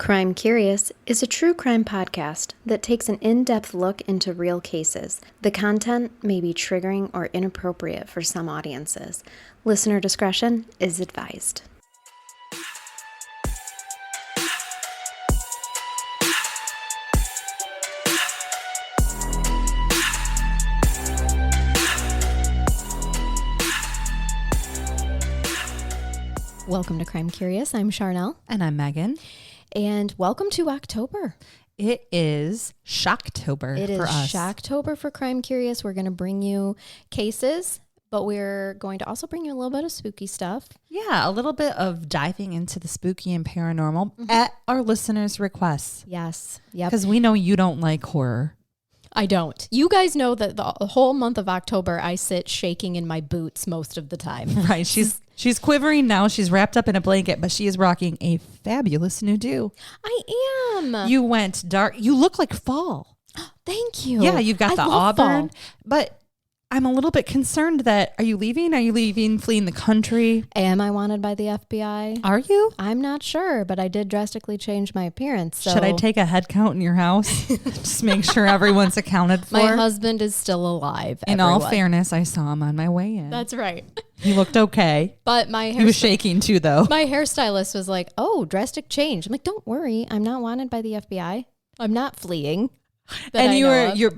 Crime Curious is a true crime podcast that takes an in-depth look into real cases. The content may be triggering or inappropriate for some audiences. Listener discretion is advised. Welcome to Crime Curious. I'm Charnell. And I'm Megan. And welcome to October. It is Shocktober It for is us. Shocktober for Crime Curious. We're going to bring you cases, but we're going to also bring you a little bit of spooky stuff. Yeah, a little bit of diving into the spooky and paranormal at our listeners' requests. Yes. Yep. Because we know you don't like horror. I don't. You guys know that the whole month of October, I sit shaking in my boots most of the time. Right. She's quivering now. She's wrapped up in a blanket, but she is rocking a fabulous new do. I am. You went dark. You look like fall. Thank you. Yeah, you've got the love auburn. fall. But I'm a little bit concerned that, are you leaving? Are you leaving, fleeing the country? Am I wanted by the FBI? Are you? I'm not sure, but I did drastically change my appearance. So Should I take a head count in your house? Just make sure everyone's accounted for. My husband is still alive. In all fairness, I saw him on my way in. That's right. He looked okay. But my He was shaking too, though. My hairstylist was like, "Oh, drastic change." I'm like, "Don't worry, I'm not wanted by the FBI. I'm not fleeing." And you're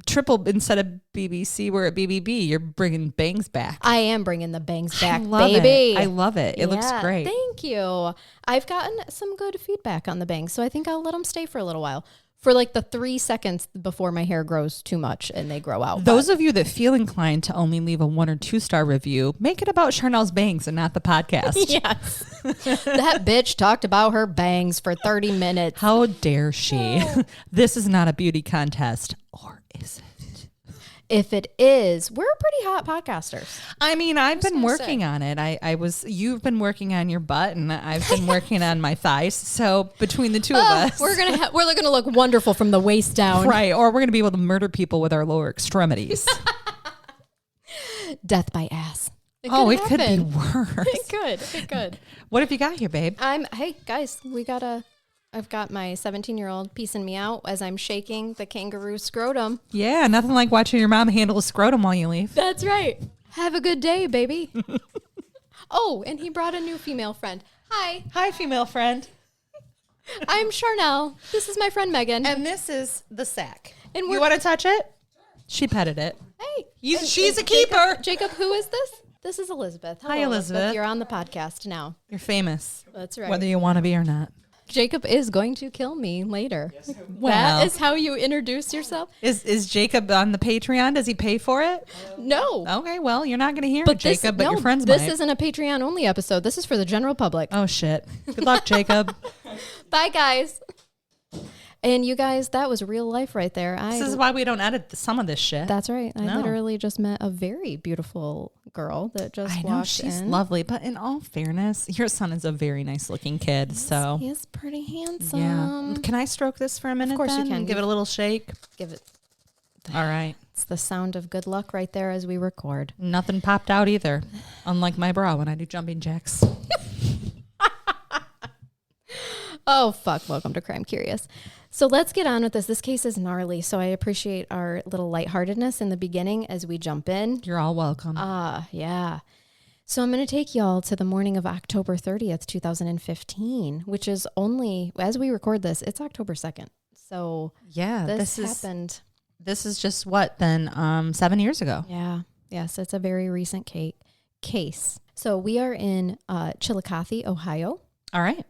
triple, instead of BBC, we're at BBB. You're bringing bangs back. I am bringing the bangs back, love baby. I love it. It looks great. Thank you. I've gotten some good feedback on the bangs, so I think I'll let them stay for a little while. For like the 3 seconds before my hair grows too much and they grow out. Those of you that feel inclined to only leave a 1 or 2 star review, make it about Charnel's bangs and not the podcast. Yes. That bitch talked about her bangs for 30 minutes. How dare she? This is not a beauty contest. Or is it? If it is, we're pretty hot podcasters. I mean, I've been working on it. You've been working on your butt and I've been working on my thighs. So between the two of us, we're gonna look wonderful from the waist down. Right. Or we're going to be able to murder people with our lower extremities. Death by ass. It could be worse. It could. What have you got here, babe? Hey guys, I've got my 17-year-old piecing me out as I'm shaking the kangaroo scrotum. Yeah, nothing like watching your mom handle a scrotum while you leave. That's right. Have a good day, baby. Oh, and he brought a new female friend. Hi. Hi, female friend. I'm Charnell. This is my friend Megan. And this is the sack. And you want to touch it? She petted it. Hey. She's a keeper. Jacob, who is this? This is Elizabeth. Hello, Hi, Elizabeth. You're on the podcast now. You're famous. That's right. Whether you want to be or not. Jacob is going to kill me later. Yes, well, that is how you introduce yourself? Is Jacob on the Patreon? Does he pay for it? No. Okay, well, you're not going to hear it, Jacob, but your friends This might. isn't a Patreon only episode. This is for the general public. Oh, shit. Good luck, Jacob. Bye, guys. And you guys, that was real life right there. This is why we don't edit some of this shit. That's right. I literally just met a very beautiful girl that just walked she's in. lovely. But in all fairness, your son is a very nice looking kid. So he is pretty handsome. Yeah. Can I stroke this for a minute? Of course then? you can. Give it a little shake. Give it. All right. It's the sound of good luck right there as we record. Nothing popped out either. Unlike my bra when I do jumping jacks. Oh, fuck. Welcome to Crime Curious. So let's get on with this. This case is gnarly, so I appreciate our little lightheartedness in the beginning as we jump in. You're all welcome. Yeah. So I'm going to take y'all to the morning of October 30th, 2015, which is only, as we record this, it's October 2nd. So yeah, this happened. This is just what, then 7 years ago? Yeah. Yes, it's a very recent case. So we are in Chillicothe, Ohio. All right.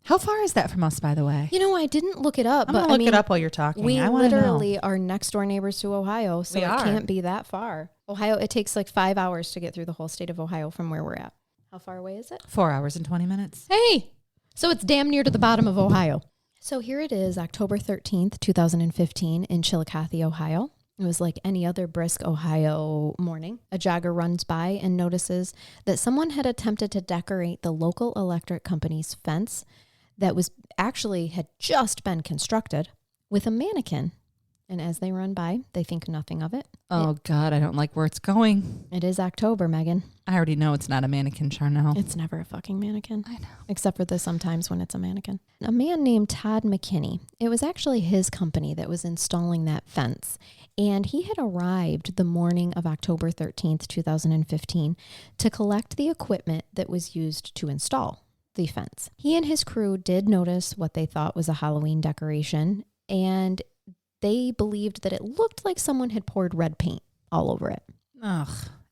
How far is that from us, by the way? You know, I didn't look it up. I'm going to look it up while you're talking. We I want to know. literally are next door neighbors to Ohio, so it can't be that far. Ohio, it takes like 5 hours to get through the whole state of Ohio from where we're at. How far away is it? 4 hours and 20 minutes. Hey! So it's damn near to the bottom of Ohio. So here it is, October 13th, 2015 in Chillicothe, Ohio. It was like any other brisk Ohio morning. A jogger runs by and notices that someone had attempted to decorate the local electric company's fence that was actually had just been constructed with a mannequin And as they run by, they think nothing of it. Oh, God, I don't like where it's going. It is October, Megan. I already know it's not a mannequin, Charnell. It's never a fucking mannequin. I know. Except for the sometimes when it's a mannequin. A man named Todd McKinney. It was actually his company that was installing that fence. And he had arrived the morning of October 13th, 2015, to collect the equipment that was used to install the fence. He and his crew did notice what they thought was a Halloween decoration, and they believed that it looked like someone had poured red paint all over it. Ugh,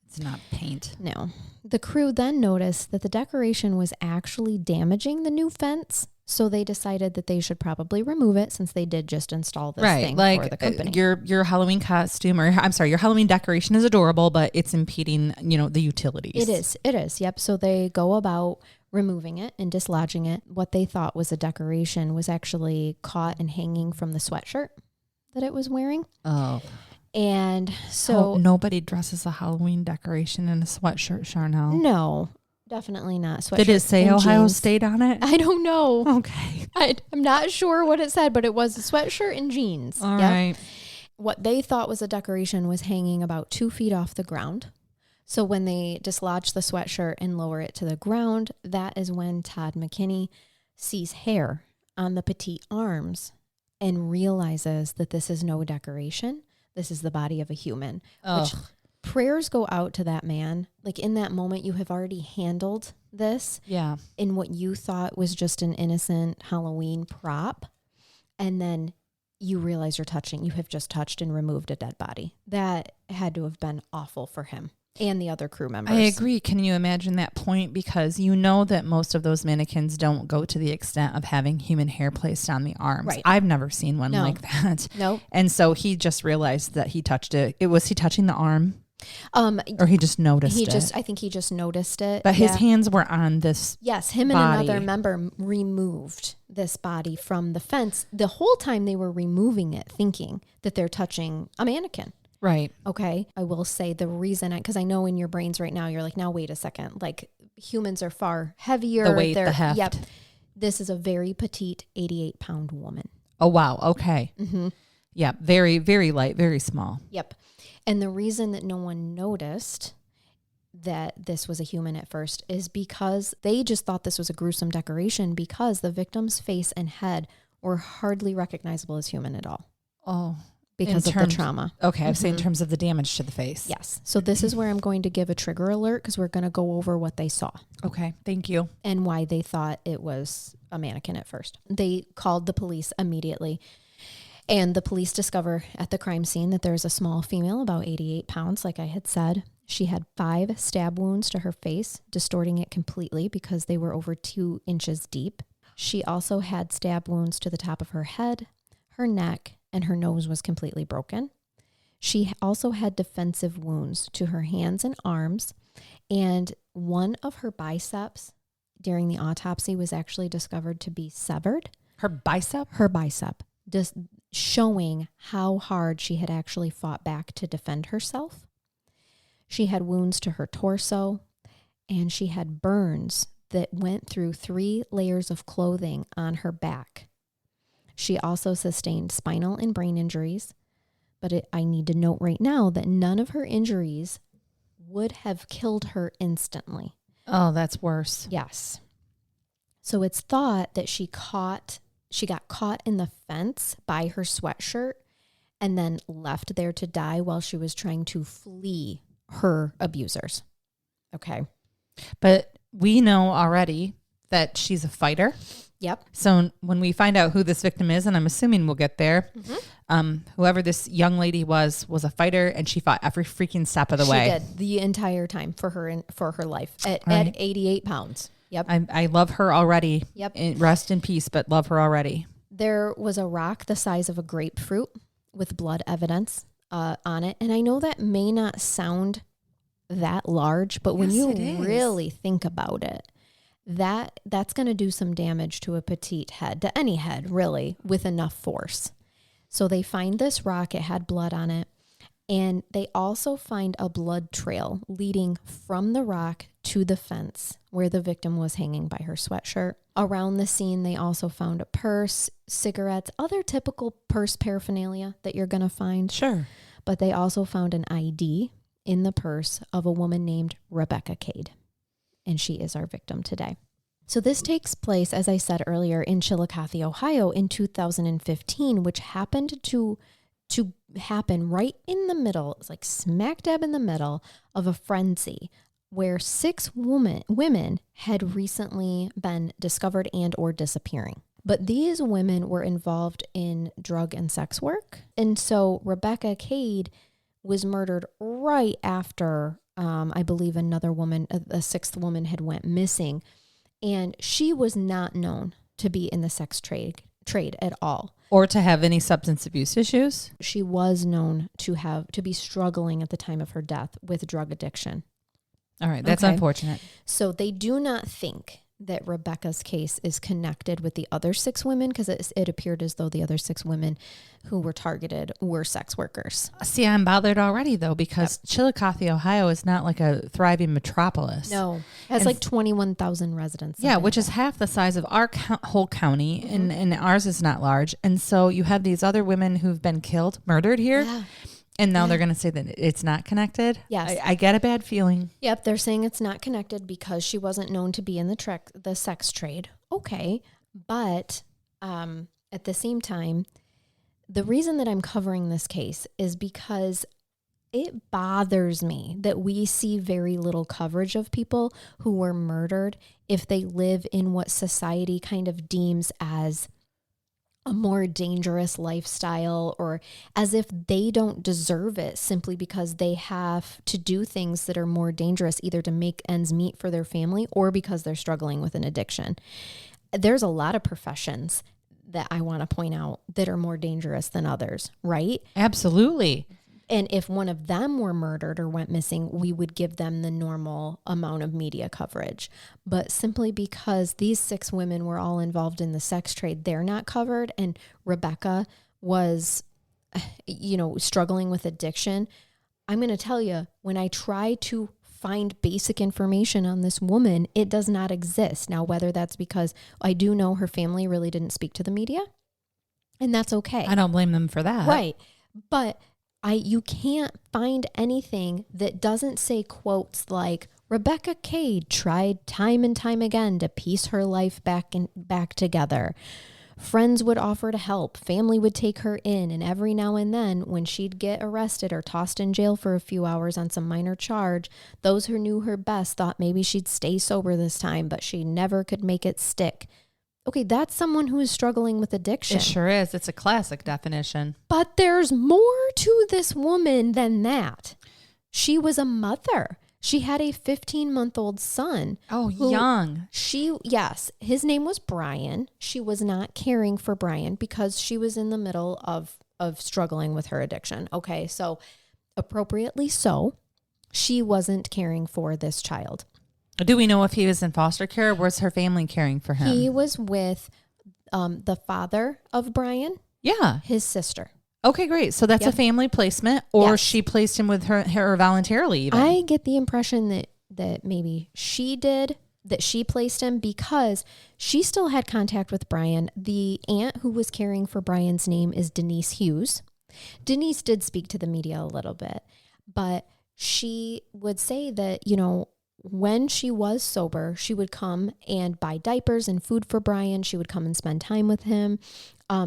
it's not paint. No. The crew then noticed that the decoration was actually damaging the new fence, so they decided that they should probably remove it since they did just install this thing for the company. Your Halloween costume, or I'm sorry, your Halloween decoration is adorable, but it's impeding, the utilities. It is. Yep. So they go about removing it and dislodging it. What they thought was a decoration was actually caught and hanging from the sweatshirt that it was wearing. Oh. And so nobody dresses a Halloween decoration in a sweatshirt, Charnell. No, definitely not. Sweatshirt. Did it say Ohio jeans. State on it? I don't know. Okay. I'm not sure what it said, but it was a sweatshirt and jeans. All right. What they thought was a decoration was hanging about 2 feet off the ground. So when they dislodge the sweatshirt and lower it to the ground, that is when Todd McKinney sees hair on the petite arms and realizes that this is no decoration. This is the body of a human. Ugh. Which prayers go out to that man. Like in that moment, you have already handled this. Yeah. In what you thought was just an innocent Halloween prop. And then you realize you have just touched and removed a dead body. That had to have been awful for him and the other crew members. I agree. Can you imagine that point? Because you know that most of those mannequins don't go to the extent of having human hair placed on the arms. Right. I've never seen one like that. No. And so he just realized that he touched it. Was he touching the arm? Or he just noticed it? I think he just noticed it. But his hands were on this. Yes, him and another member removed this body from the fence. The whole time they were removing it, thinking that they're touching a mannequin. Right. Okay. I will say the reason, because I know in your brains right now, you're like, now wait a second. Like humans are far heavier. The weight, the heft. Yep. This is a very petite 88-pound woman. Oh, wow. Okay. Mm-hmm. Yeah. Very, very light, very small. Yep. And the reason that no one noticed that this was a human at first is because they just thought this was a gruesome decoration because the victim's face and head were hardly recognizable as human at all. Oh, because of the trauma. Okay, I've seen in terms of the damage to the face. Yes. So this is where I'm going to give a trigger alert because we're going to go over what they saw. Okay, thank you. And why they thought it was a mannequin at first. They called the police immediately. And the police discover at the crime scene that there's a small female, about 88 pounds, like I had said. She had 5 stab wounds to her face, distorting it completely because they were over 2 inches deep. She also had stab wounds to the top of her head, her neck, and her nose was completely broken. She also had defensive wounds to her hands and arms, and one of her biceps during the autopsy was actually discovered to be severed. Her bicep? Her bicep, just showing how hard she had actually fought back to defend herself. She had wounds to her torso, and she had burns that went through 3 layers of clothing on her back. She also sustained spinal and brain injuries, but I need to note right now that none of her injuries would have killed her instantly. Oh, that's worse. Yes. So it's thought that she got caught in the fence by her sweatshirt and then left there to die while she was trying to flee her abusers. Okay. But we know already that she's a fighter. Yep. So when we find out who this victim is, and I'm assuming we'll get there, whoever this young lady was a fighter, and she fought every freaking step of the way. She did the entire time for her life at 88 pounds. Yep. I love her already. Yep. Rest in peace, but love her already. There was a rock the size of a grapefruit with blood evidence on it. And I know that may not sound that large, but when you really think about it, that's going to do some damage to a petite head, to any head really, with enough force. So they find this rock, it had blood on it, and they also find a blood trail leading from the rock to the fence where the victim was hanging by her sweatshirt. Around the scene, they also found a purse, cigarettes, other typical purse paraphernalia that you're going to find. Sure. But they also found an ID in the purse of a woman named Rebecca Cade. And she is our victim today. So this takes place, as I said earlier, in Chillicothe, Ohio in 2015, which happened to happen right in the middle, it's like smack dab in the middle of a frenzy where 6 women had recently been discovered and or disappearing. But these women were involved in drug and sex work. And so Rebecca Cade was murdered right after, I believe another woman, a 6th woman had went missing. And she was not known to be in the sex trade at all. Or to have any substance abuse issues. She was known to be struggling at the time of her death with drug addiction. All right. That's unfortunate. So they do not think that Rebecca's case is connected with the other 6 women because it appeared as though the other 6 women who were targeted were sex workers. See, I'm bothered already, though, because Chillicothe, Ohio is not like a thriving metropolis. No. It has like 21,000 residents. Yeah, which is half the size of our whole county, and ours is not large. And so you have these other women who've been killed, murdered here. Yeah. And now they're going to say that it's not connected? Yes. I get a bad feeling. Yep, they're saying it's not connected because she wasn't known to be in the sex trade. Okay, but at the same time, the reason that I'm covering this case is because it bothers me that we see very little coverage of people who were murdered if they live in what society kind of deems as a more dangerous lifestyle, or as if they don't deserve it simply because they have to do things that are more dangerous, either to make ends meet for their family or because they're struggling with an addiction. There's a lot of professions that I want to point out that are more dangerous than others, right? Absolutely. And if one of them were murdered or went missing, we would give them the normal amount of media coverage. But simply because these 6 women were all involved in the sex trade, they're not covered. And Rebecca was, struggling with addiction. I'm going to tell you, when I try to find basic information on this woman, it does not exist. Now, whether that's because I do know her family really didn't speak to the media, and that's okay. I don't blame them for that. Right. But you can't find anything that doesn't say quotes like Rebecca Cade tried time and time again to piece her life back together. Friends would offer to help. Family would take her in. And every now and then when she'd get arrested or tossed in jail for a few hours on some minor charge, those who knew her best thought maybe she'd stay sober this time, but she never could make it stick. Okay, that's someone who is struggling with addiction. It sure is. It's a classic definition. But there's more to this woman than that. She was a mother. She had a 15-month-old son. Oh, young. Yes, his name was Brian. She was not caring for Brian because she was in the middle of struggling with her addiction. Okay, so appropriately so, she wasn't caring for this child. Do we know if he was in foster care or was her family caring for him? He was with the father of Brian. Yeah. His sister. Okay, great. So that's a family placement, or she placed him with her voluntarily even. I get the impression that maybe she did, that she placed him because she still had contact with Brian. The aunt who was caring for Brian's name is Denise Hughes. Denise did speak to the media a little bit, but she would say that, when she was sober, she would come and buy diapers and food for Brian. She would come and spend time with him.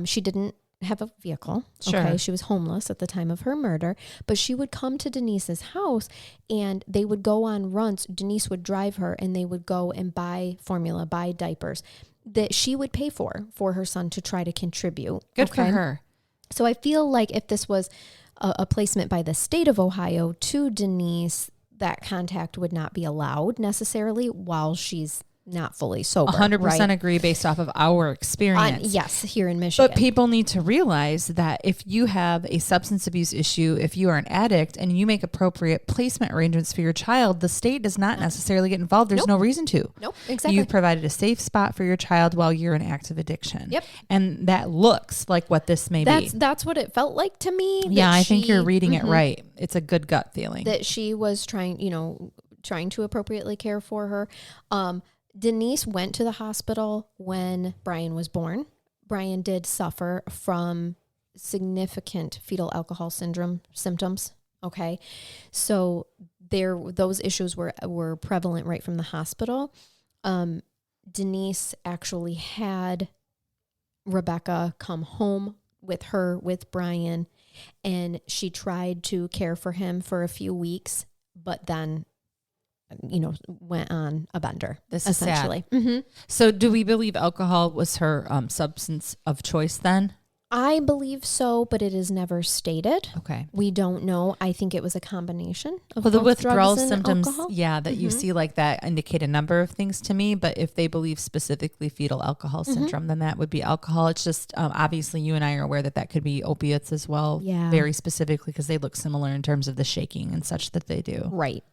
She didn't have a vehicle. Sure. Okay. She was homeless at the time of her murder, but she would come to Denise's house and they would go on runs. Denise would drive her and they would go and buy formula, buy diapers that she would pay for her son to try to contribute. Good for her. So I feel like if this was a placement by the state of Ohio to Denise, that contact would not be allowed necessarily while she's not fully sober. 100% agree based off of our experience. Yes, here in Michigan. But people need to realize that if you have a substance abuse issue, if you are an addict and you make appropriate placement arrangements for your child, the state does not necessarily get involved. There's no reason to. Nope, exactly. You've provided a safe spot for your child while you're in active addiction. Yep. And that looks like what this may be. That's what it felt like to me. Yeah, I think you're reading it right. It's a good gut feeling. That she was trying, trying to appropriately care for her. Denise went to the hospital when Brian was born. Brian did suffer from significant fetal alcohol syndrome symptoms. Okay. So those issues were prevalent right from the hospital. Denise actually had Rebecca come home with Brian, and she tried to care for him for a few weeks, but then, went on a bender. This is essentially. sad. Mm-hmm. So do we believe alcohol was her substance of choice then? I believe so, but it is never stated. Okay. We don't know. I think it was a combination of Well, the both withdrawal drugs and symptoms, alcohol. that you see like that indicate a number of things to me. But if they believe specifically fetal alcohol syndrome, then that would be alcohol. It's just obviously you and I are aware that could be opiates as well. Yeah. Very specifically because they look similar in terms of the shaking and such that they do. Right.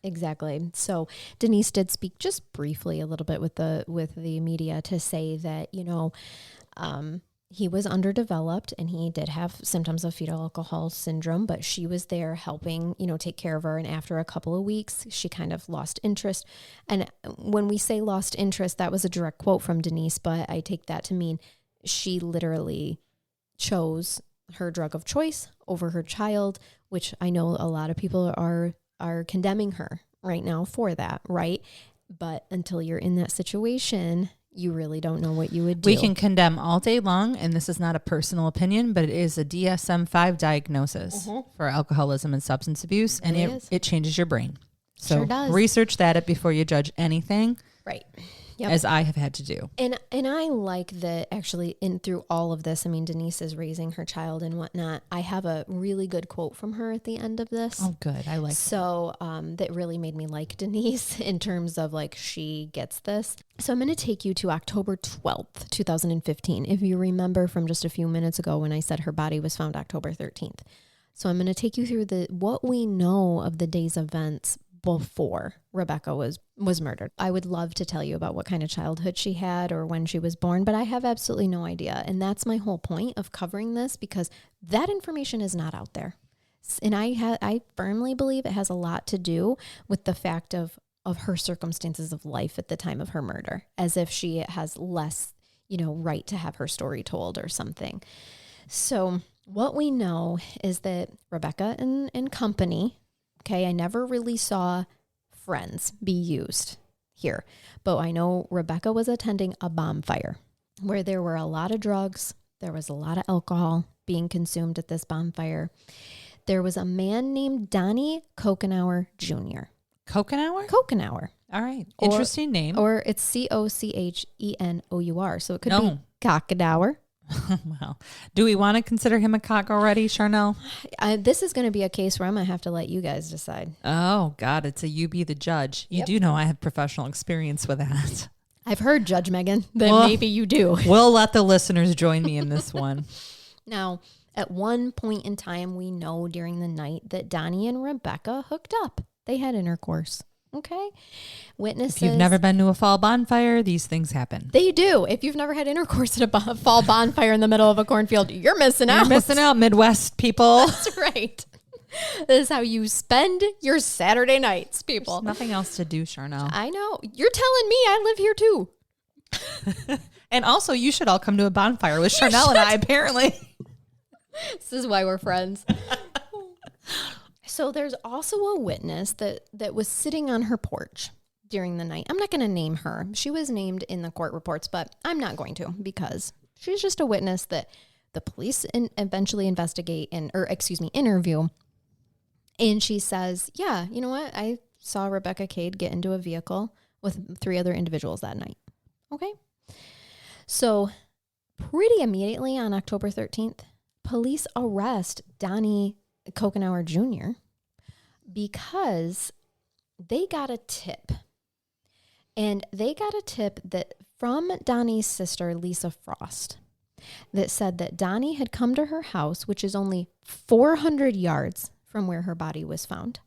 Exactly. So Denise did speak just briefly a little bit with the media to say that, he was underdeveloped and he did have symptoms of fetal alcohol syndrome, but she was there helping, take care of her. And after a couple of weeks, she kind of lost interest. And when we say lost interest, that was a direct quote from Denise, but I take that to mean she literally chose her drug of choice over her child, which I know a lot of people are condemning her right now for that, right? But until you're in that situation, you really don't know what you would do. We can condemn all day long, and this is not a personal opinion, but it is a DSM-5 diagnosis for alcoholism and substance abuse, and it changes your brain. So sure does. Research that before you judge anything. Right. Yep. As I have had to do. And I like that actually through all of this, I mean, Denise is raising her child and whatnot. I have a really good quote from her at the end of this. Oh, good. I like so that really made me like Denise in terms of like she gets this. So I'm going to take you to October 12th, 2015. If you remember from just a few minutes ago when I said her body was found October 13th. So I'm going to take you through what we know of the day's events before Rebecca was murdered. I would love to tell you about what kind of childhood she had or when she was born, but I have absolutely no idea. And that's my whole point of covering this, because that information is not out there. And I firmly believe it has a lot to do with the fact of her circumstances of life at the time of her murder, as if she has less, right to have her story told or something. So what we know is that Rebecca and company, okay, I never really saw friends be used here, but I know Rebecca was attending a bonfire where there were a lot of drugs. There was a lot of alcohol being consumed at this bonfire. There was a man named Donnie Kokenauer Jr. Kokenauer? Kokenauer. All right. Interesting name. Or it's Cochenour. So it could be Kokenauer. Well, do we want to consider him a cock already, Charnell? This is going to be a case where I'm going to have to let you guys decide. Oh, God, it's a you be the judge. You do know I have professional experience with that. I've heard, Judge Megan, that maybe you do. We'll let the listeners join me in this one. Now, at one point in time, we know during the night that Donnie and Rebecca hooked up. They had intercourse. Okay. Witnesses. If you've never been to a fall bonfire, these things happen. They do. If you've never had intercourse at a fall bonfire in the middle of a cornfield, you're missing out. You're missing out, Midwest people. That's right. This is how you spend your Saturday nights, people. There's nothing else to do, Charnell. I know. You're telling me I live here too. And also, you should all come to a bonfire with Charnell and I, apparently. This is why we're friends. So there's also a witness that was sitting on her porch during the night. I'm not going to name her. She was named in the court reports, but I'm not going to, because she's just a witness that the police eventually interview. And she says, yeah, you know what? I saw Rebecca Cade get into a vehicle with 3 other individuals that night. Okay. So pretty immediately on October 13th, police arrest Donnie Kokenauer Jr. because they got a tip. And they got a tip that from Donnie's sister, Lisa Frost, that said that Donnie had come to her house, which is only 400 yards from where her body was found.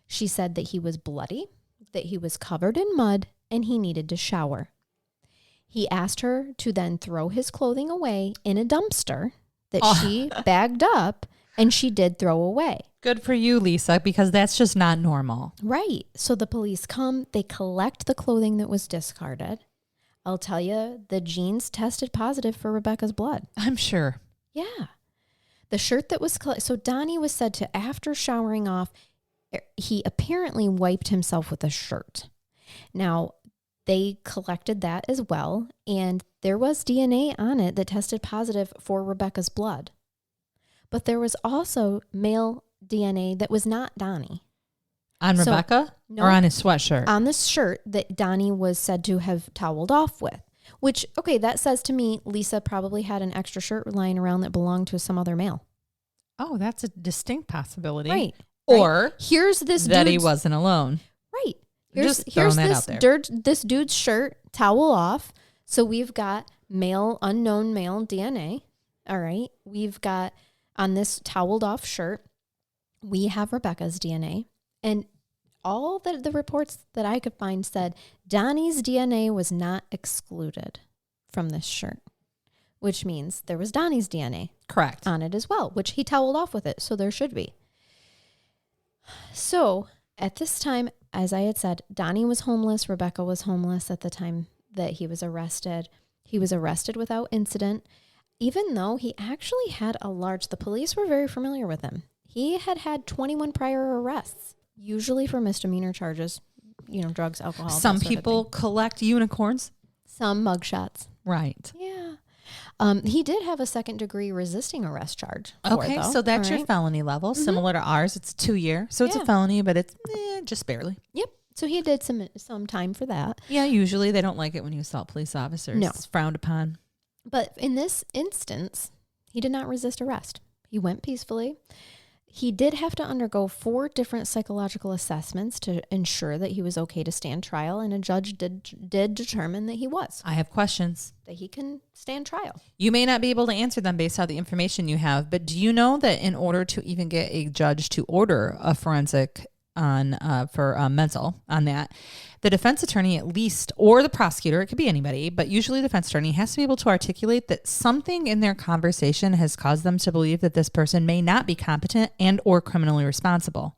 She said that he was bloody, that he was covered in mud, and he needed to shower. He asked her to then throw his clothing away in a dumpster that she bagged up, and she did throw away. Good for you, Lisa, because that's just not normal. Right. So the police come, they collect the clothing that was discarded. I'll tell you, the jeans tested positive for Rebecca's blood. I'm sure. Yeah. The shirt that was so Donnie was said to, after showering off, he apparently wiped himself with a shirt. Now, they collected that as well, and there was DNA on it that tested positive for Rebecca's blood. But there was also male DNA that was not Donnie. On Rebecca? No, or on his sweatshirt? On this shirt that Donnie was said to have toweled off with. Which, okay, that says to me, Lisa probably had an extra shirt lying around that belonged to some other male. Oh, that's a distinct possibility. Right. Or here's this that he wasn't alone. Right. Here's this dude's shirt, towel off. So we've got unknown male DNA. All right. We've got on this toweled off shirt, we have Rebecca's DNA. And all the reports that I could find said Donnie's DNA was not excluded from this shirt, which means there was Donnie's DNA correct on it as well, which he toweled off with it. So there should be. So at this time, as I had said, Donnie was homeless. Rebecca was homeless at the time that he was arrested. He was arrested without incident, even though he actually had the police were very familiar with him. He had 21 prior arrests, usually for misdemeanor charges, drugs, alcohol. Some people collect unicorns. Some mugshots. Right. Yeah. He did have a 2nd-degree resisting arrest charge. Okay, so that's your felony level. Mm-hmm. Similar to ours, it's 2 year. So it's a felony, but it's just barely. Yep. So he did some time for that. Yeah, usually they don't like it when you assault police officers. No. It's frowned upon. But in this instance, he did not resist arrest. He went peacefully. He did have to undergo 4 different psychological assessments to ensure that he was okay to stand trial, and a judge did determine that he was. I have questions. That he can stand trial. You may not be able to answer them based on the information you have, but do you know that in order to even get a judge to order a forensic for mental on that, the defense attorney at least, or the prosecutor, it could be anybody, but usually the defense attorney has to be able to articulate that something in their conversation has caused them to believe that this person may not be competent and or criminally responsible.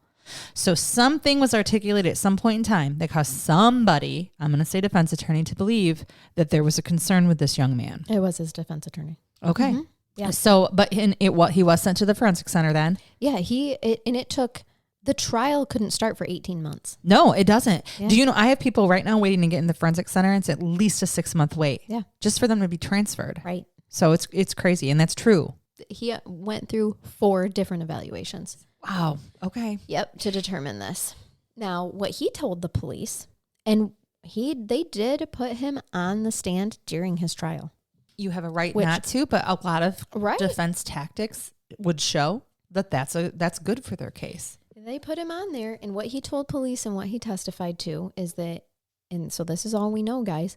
So something was articulated at some point in time that caused somebody, I'm going to say defense attorney, to believe that there was a concern with this young man. It was his defense attorney. Okay. Mm-hmm. Yeah. So, but he was sent to the forensic center then? Yeah, it took... The trial couldn't start for 18 months. No, it doesn't. Yeah. Do you know, I have people right now waiting to get in the forensic center, and it's at least a 6-month wait. Yeah. Just for them to be transferred. Right. So it's crazy, and that's true. He went through 4 different evaluations. Wow. Okay. Yep, to determine this. Now, what he told the police, and they did put him on the stand during his trial. You have a right not to, but a lot of defense tactics would show that that's good for their case. They put him on there, and what he told police and what he testified to is that, and so this is all we know, guys.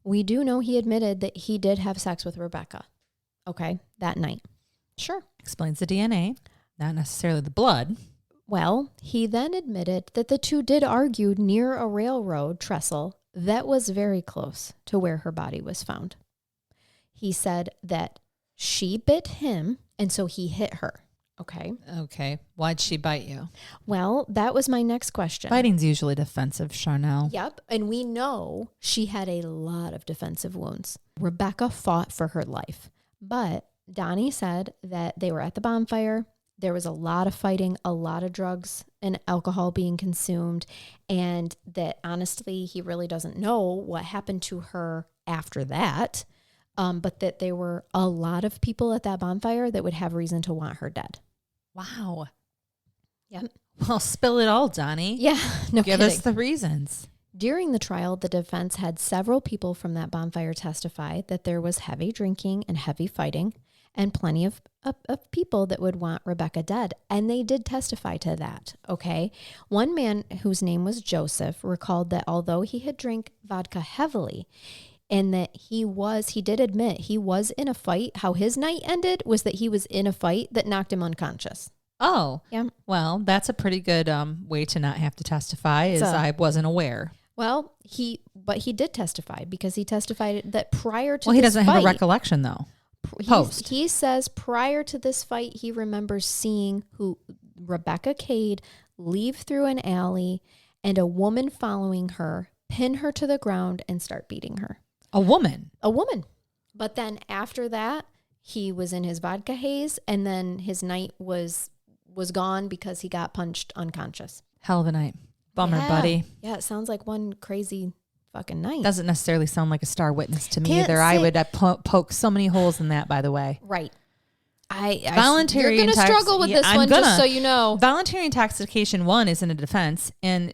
We do know he admitted that he did have sex with Rebecca, okay, that night. Sure. Explains the DNA, not necessarily the blood. Well, he then admitted that the two did argue near a railroad trestle that was very close to where her body was found. He said that she bit him, and so he hit her. Okay. Why'd she bite you? Well, that was my next question. Biting's usually defensive, Charnell. Yep. And we know she had a lot of defensive wounds. Rebecca fought for her life. But Donnie said that they were at the bonfire. There was a lot of fighting, a lot of drugs and alcohol being consumed. And that honestly, he really doesn't know what happened to her after that. But that there were a lot of people at that bonfire that would have reason to want her dead. Wow. Yep. Well, spill it all, Donnie. Yeah. No Give kidding. us the reasons. During the trial, the defense had several people from that bonfire testify that there was heavy drinking and heavy fighting and plenty of people that would want Rebecca dead. And they did testify to that, okay? One man whose name was Joseph recalled that although he had drank vodka heavily, and that he did admit he was in a fight. How his night ended was that he was in a fight that knocked him unconscious. Oh. Yeah. Well, that's a pretty good way to not have to testify, I wasn't aware. Well, he did testify because he testified that prior to Well, he doesn't have a recollection, though. He says prior to this fight, he remembers seeing Rebecca Cade leave through an alley and a woman following her, pin her to the ground and start beating her. A woman? A woman. But then after that, he was in his vodka haze, and then his night was gone because he got punched unconscious. Hell of a night. Bummer, buddy. Yeah, it sounds like one crazy fucking night. Doesn't necessarily sound like a star witness to me either. I would poke so many holes in that, by the way. Right. Voluntary you're going to struggle with this one, just so you know. Voluntary intoxication, 1, isn't a defense. And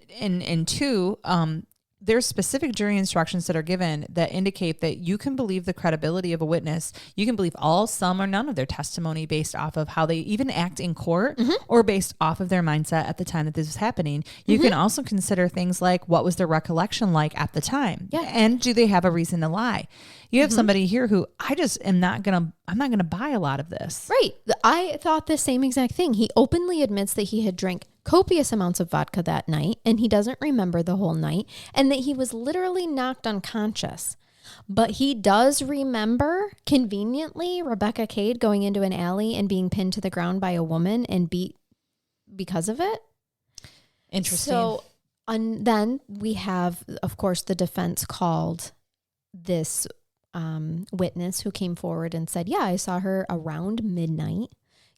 2, there's specific jury instructions that are given that indicate that you can believe the credibility of a witness. You can believe all, some, or none of their testimony based off of how they even act in court or based off of their mindset at the time that this was happening. You can also consider things like, what was their recollection like at the time? Yeah. And do they have a reason to lie? You have somebody here who I'm not going to buy a lot of this. Right. I thought the same exact thing. He openly admits that he had drank copious amounts of vodka that night, and he doesn't remember the whole night, and that he was literally knocked unconscious. But he does remember, conveniently, Rebecca Cade going into an alley and being pinned to the ground by a woman and beat because of it. Interesting. So then we have, of course, the defense called this witness who came forward and said, yeah, I saw her around midnight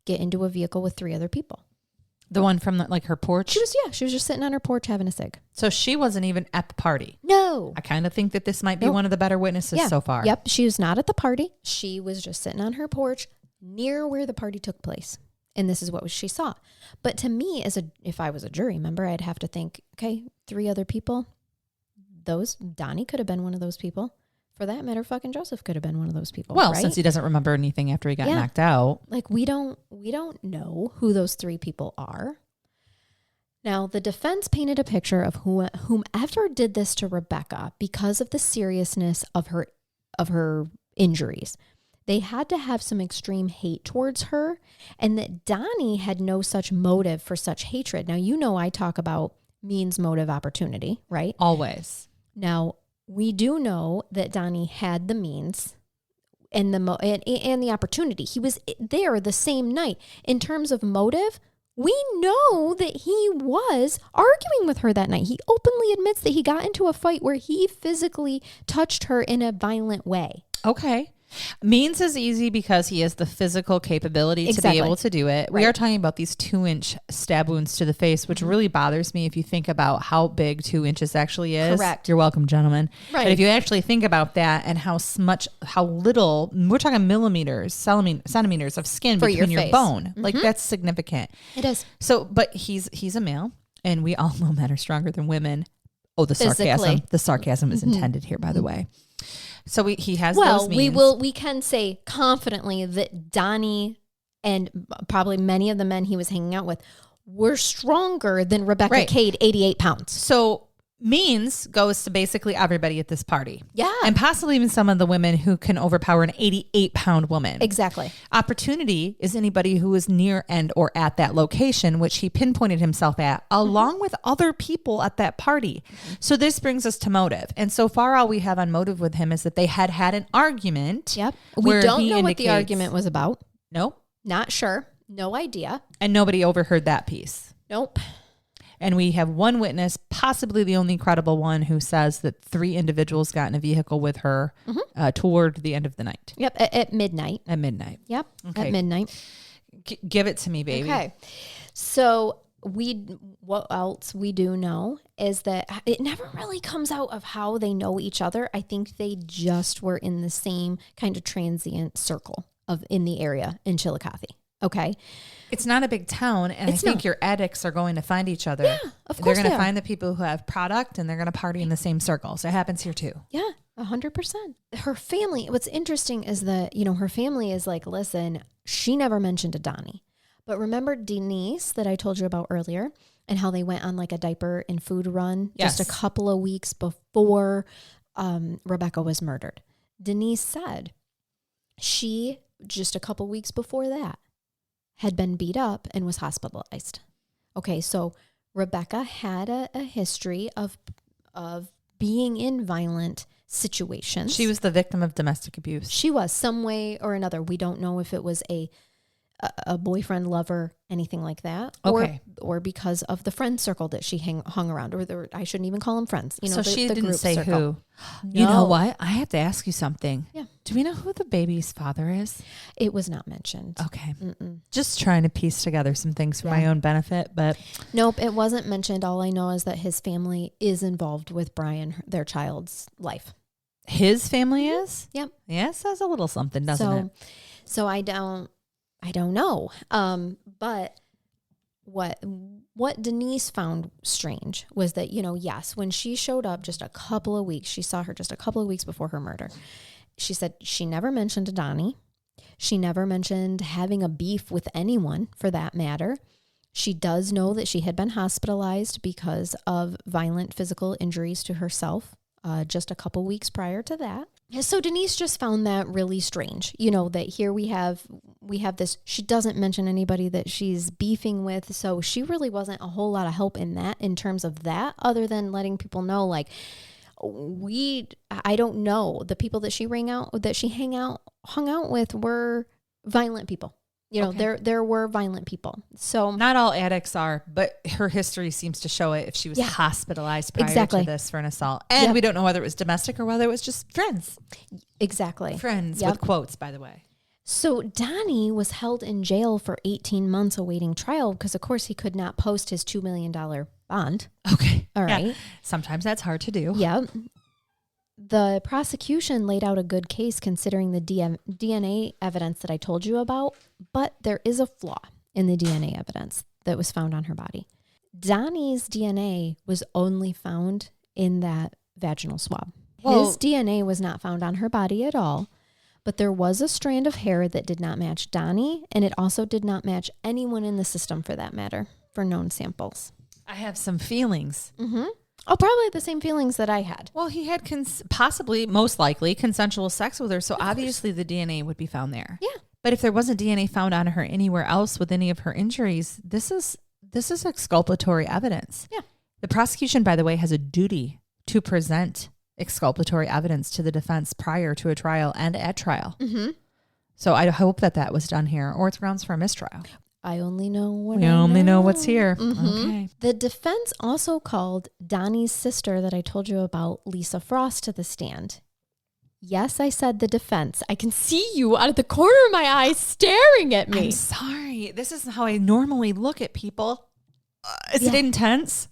get into a vehicle with 3 other people. The one from her porch? She was just sitting on her porch having a cig. So she wasn't even at the party. No. I kind of think that this might be one of the better witnesses so far. Yep. She was not at the party. She was just sitting on her porch near where the party took place. And this is what she saw. But to me, if I was a jury member, I'd have to think, okay, 3 other people. Donnie could have been one of those people. For that matter, fucking Joseph could have been one of those people. Well, right? since he doesn't remember anything after he got knocked out. Like we don't know who those 3 people are. Now, the defense painted a picture of whomever did this to Rebecca because of the seriousness of her injuries. They had to have some extreme hate towards her, and that Donnie had no such motive for such hatred. Now, I talk about means, motive, opportunity, right? Always. Now, we do know that Donnie had the means and the opportunity. He was there the same night. In terms of motive, we know that he was arguing with her that night. He openly admits that he got into a fight where he physically touched her in a violent way. Okay. Means is easy because he has the physical capability to be able to do it. Right. We are talking about these 2-inch stab wounds to the face, which really bothers me if you think about how big 2 inches actually is. Correct. You're welcome, gentlemen. Right. But if you actually think about that and how little, we're talking millimeters, centimeters of skin between your bone. Like that's significant. It is. So, but he's a male, and we all know men are stronger than women. Oh, the sarcasm. The sarcasm is intended here, by the way. So he has those means. We can say confidently that Donnie and probably many of the men he was hanging out with were stronger than Rebecca Cade, 88 pounds. So means goes to basically everybody at this party. Yeah. And possibly even some of the women who can overpower an 88-pound woman. Exactly. Opportunity is anybody who is near and or at that location, which he pinpointed himself at, along with other people at that party. So this brings us to motive. And so far, all we have on motive with him is that they had an argument. Yep. We don't know what the argument was about. Nope. Not sure. No idea. And nobody overheard that piece. Nope. And we have one witness, possibly the only credible one, who says that 3 individuals got in a vehicle with her toward the end of the night. Yep, at midnight. At midnight. Yep, okay. At midnight. Give it to me, baby. Okay. So what else we do know is that it never really comes out of how they know each other. I think they just were in the same kind of transient circle in the area in Chillicothe. Okay. It's not a big town, and I think your addicts are going to find each other. Yeah, of course they're going to find the people who have product, and they're going to party in the same circles. It happens here too. Yeah, 100%. Her family, what's interesting is that, her family is like, listen, she never mentioned to Donnie. But remember Denise that I told you about earlier and how they went on like a diaper and food run just a couple of weeks before Rebecca was murdered. Denise said she, just a couple weeks before that, had been beat up and was hospitalized. Okay, so Rebecca had a history of being in violent situations. She was the victim of domestic abuse. She was, some way or another. We don't know if it was a a boyfriend, lover, anything like that. Okay. Or because of the friend circle that she hung around, or I shouldn't even call them friends. You know, so the, she the didn't group say circle. who. You know No. what? I have to ask you something. Yeah. Do we know who the baby's father is? It was not mentioned. Okay. Mm-mm. Just trying to piece together some things for my own benefit, but Nope, it wasn't mentioned. All I know is that his family is involved with Brian, their child's life. his family is? Yep. Yeah, it says a little something, doesn't it? So I don't know. But what Denise found strange was that, you know, yes, when she showed up just a couple of weeks, she saw her just a couple of weeks before her murder. She said she never mentioned to Donnie. She never mentioned having a beef with anyone for that matter. She does know that she had been hospitalized because of violent physical injuries to herself just a couple weeks prior to that. So Denise just found that really strange, you know, that here we have this, she doesn't mention anybody that she's beefing with. So she really wasn't a whole lot of help in terms of that, other than letting people know, like, I don't know, the people that she hung out with were violent people. You know, Okay. there were violent people. So Not all addicts are, but her history seems to show it if she was hospitalized prior to this for an assault. And we don't know whether it was domestic or whether it was just friends. Exactly. Friends with quotes, by the way. So Donnie was held in jail for 18 months awaiting trial because, of course, he could not post his $2 million bond. Okay. All right. Yeah. Sometimes that's hard to do. Yeah. The prosecution laid out a good case considering the DNA evidence that I told you about, but there is a flaw in the DNA evidence that was found on her body. Donnie's DNA was only found in that vaginal swab. His DNA was not found on her body at all, but there was a strand of hair that did not match Donnie, and it also did not match anyone in the system for that matter, for known samples. I have some feelings. Mm-hmm. Oh, probably the same feelings that I had. Well, he had possibly, most likely, consensual sex with her, so obviously the DNA would be found there. Yeah. But if there wasn't DNA found on her anywhere else with any of her injuries, this is exculpatory evidence. Yeah. The prosecution, by the way, has a duty to present exculpatory evidence to the defense prior to a trial and at trial. Mm-hmm. So I hope that was done here, or it's grounds for a mistrial. I only know what We only know what's here. Mm-hmm. Okay. The defense also called Donnie's sister that I told you about, Lisa Frost, to the stand. Yes, I said the defense. I can see you out of the corner of my eye staring at me. I'm sorry. This isn't how I normally look at people. Is it intense?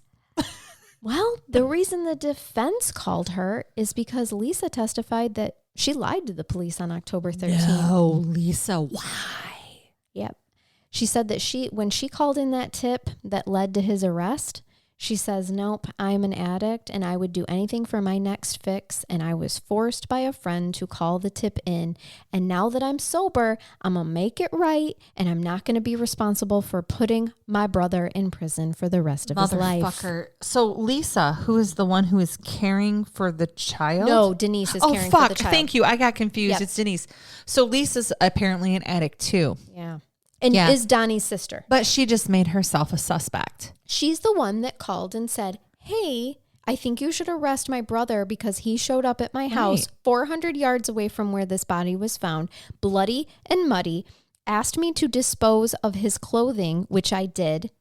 Well, the reason the defense called her is because Lisa testified that she lied to the police on October 13th. No, Lisa, why? Yep. She said that when she called in that tip that led to his arrest, she says, nope, I'm an addict and I would do anything for my next fix. And I was forced by a friend to call the tip in. And now that I'm sober, I'm going to make it right. And I'm not going to be responsible for putting my brother in prison for the rest of his life. Motherfucker. So Lisa, who is the one who is caring for the child? No, Denise is caring for the child. Thank you. I got confused. Yep. It's Denise. So Lisa's apparently an addict too. Yeah. And is Donnie's sister. But she just made herself a suspect. She's the one that called and said, hey, I think you should arrest my brother because he showed up at my house 400 yards away from where this body was found, bloody and muddy, asked me to dispose of his clothing, which I did,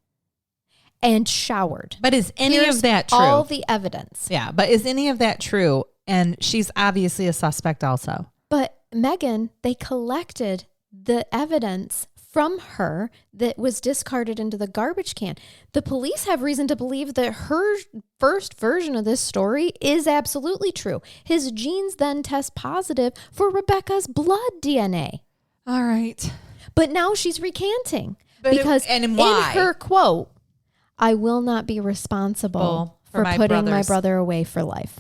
and showered. But is any Here's of that true? all the evidence. Yeah, but is any of that true? And she's obviously a suspect also. But Megan, they collected the evidence from her that was discarded into the garbage can. The police have reason to believe that her first version of this story is absolutely true. His genes then test positive for Rebecca's blood DNA. All right. But now she's recanting and why? In her quote, I will not be responsible for putting my brother away for life.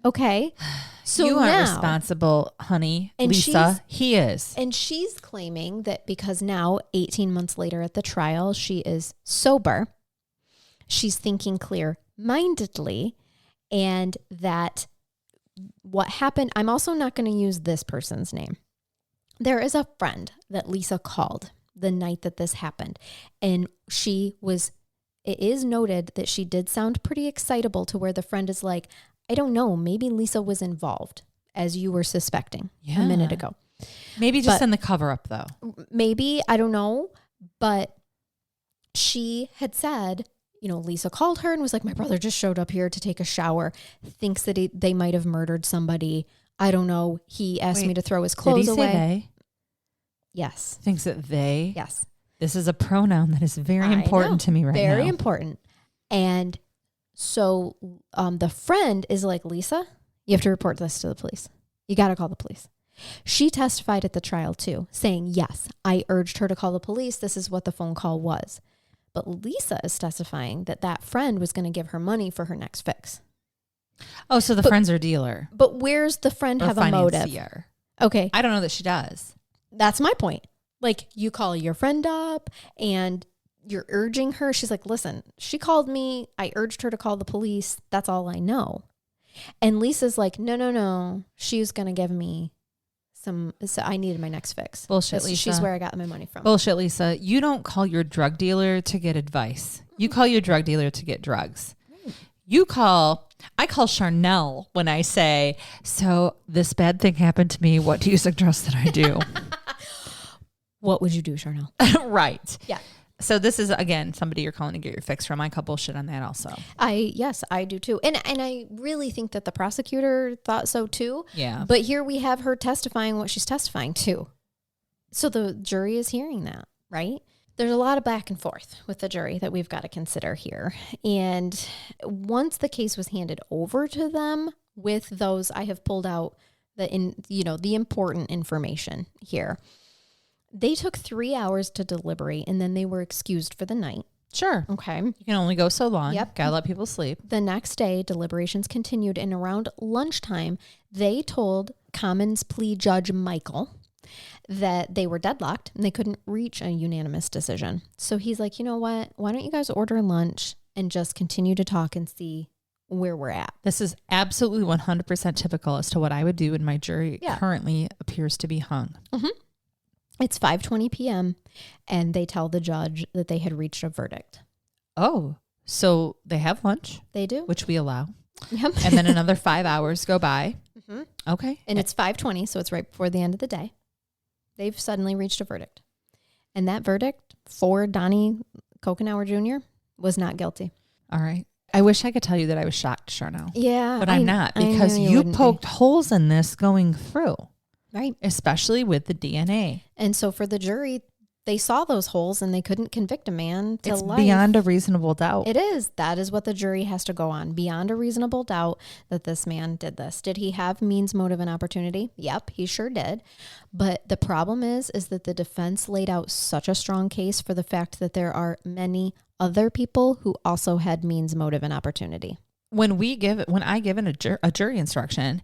Okay. So you aren't now, responsible, honey. And Lisa, he is. And she's claiming that because now, 18 months later at the trial, she is sober, she's thinking clear-mindedly, and that what happened, I'm also not going to use this person's name. There is a friend that Lisa called the night that this happened, and it is noted that she did sound pretty excitable to where the friend is like, I don't know, maybe Lisa was involved, as you were suspecting a minute ago. Maybe just in the cover up though. Maybe, I don't know. But she had said, Lisa called her and was like, my brother just showed up here to take a shower, thinks that they might have murdered somebody. I don't know. He asked me to throw his clothes away. Did he say they? Yes. Thinks that they? Yes. This is a pronoun that is very important to me right now. Very important. And so the friend is like, Lisa, you have to report this to the police. You got to call the police. She testified at the trial too, saying, yes, I urged her to call the police. This is what the phone call was. But Lisa is testifying that friend was going to give her money for her next fix. Oh, so the friend's her dealer. But where's the friend have a motive? Okay. I don't know that she does. That's my point. Like, you call your friend up and you're urging her. She's like, listen, she called me. I urged her to call the police. That's all I know. And Lisa's like, no. She's going to give me so I needed my next fix. Bullshit, Lisa. She's where I got my money from. Bullshit, Lisa. You don't call your drug dealer to get advice. You call your drug dealer to get drugs. I call Charnell when I say, so this bad thing happened to me. What do you suggest that I do? What would you do, Charnell? Right. Yeah. So this is, again, somebody you're calling to get your fix from. I call bullshit on that also. Yes, I do too. And I really think that the prosecutor thought so too. Yeah. But here we have her testifying what she's testifying to. So the jury is hearing that, right? There's a lot of back and forth with the jury that we've got to consider here. And once the case was handed over to them with those, I have pulled out the important information here. They took 3 hours to deliberate, and then they were excused for the night. Sure. Okay. You can only go so long. Yep. Gotta let people sleep. The next day, deliberations continued, and around lunchtime, they told Commons plea judge Michael that they were deadlocked and they couldn't reach a unanimous decision. So he's like, you know what? Why don't you guys order lunch and just continue to talk and see where we're at? This is absolutely 100% typical as to what I would do when my jury currently appears to be hung. Mm-hmm. It's 5:20 p.m. and they tell the judge that they had reached a verdict. Oh, so they have lunch. They do. Which we allow. Yep. And then another 5 hours go by. Mm-hmm. Okay. And it's 5:20, so it's right before the end of the day. They've suddenly reached a verdict. And that verdict for Donnie Kokenauer Jr. was not guilty. All right. I wish I could tell you that I was shocked, Charnell. Yeah. But I'm not, because you poked holes in this going through. Right. Especially with the DNA. And so for the jury, they saw those holes and they couldn't convict a man to life. It's beyond a reasonable doubt. It is. That is what the jury has to go on. Beyond a reasonable doubt that this man did this. Did he have means, motive, and opportunity? Yep, he sure did. But the problem is that the defense laid out such a strong case for the fact that there are many other people who also had means, motive, and opportunity. When I give a jury instruction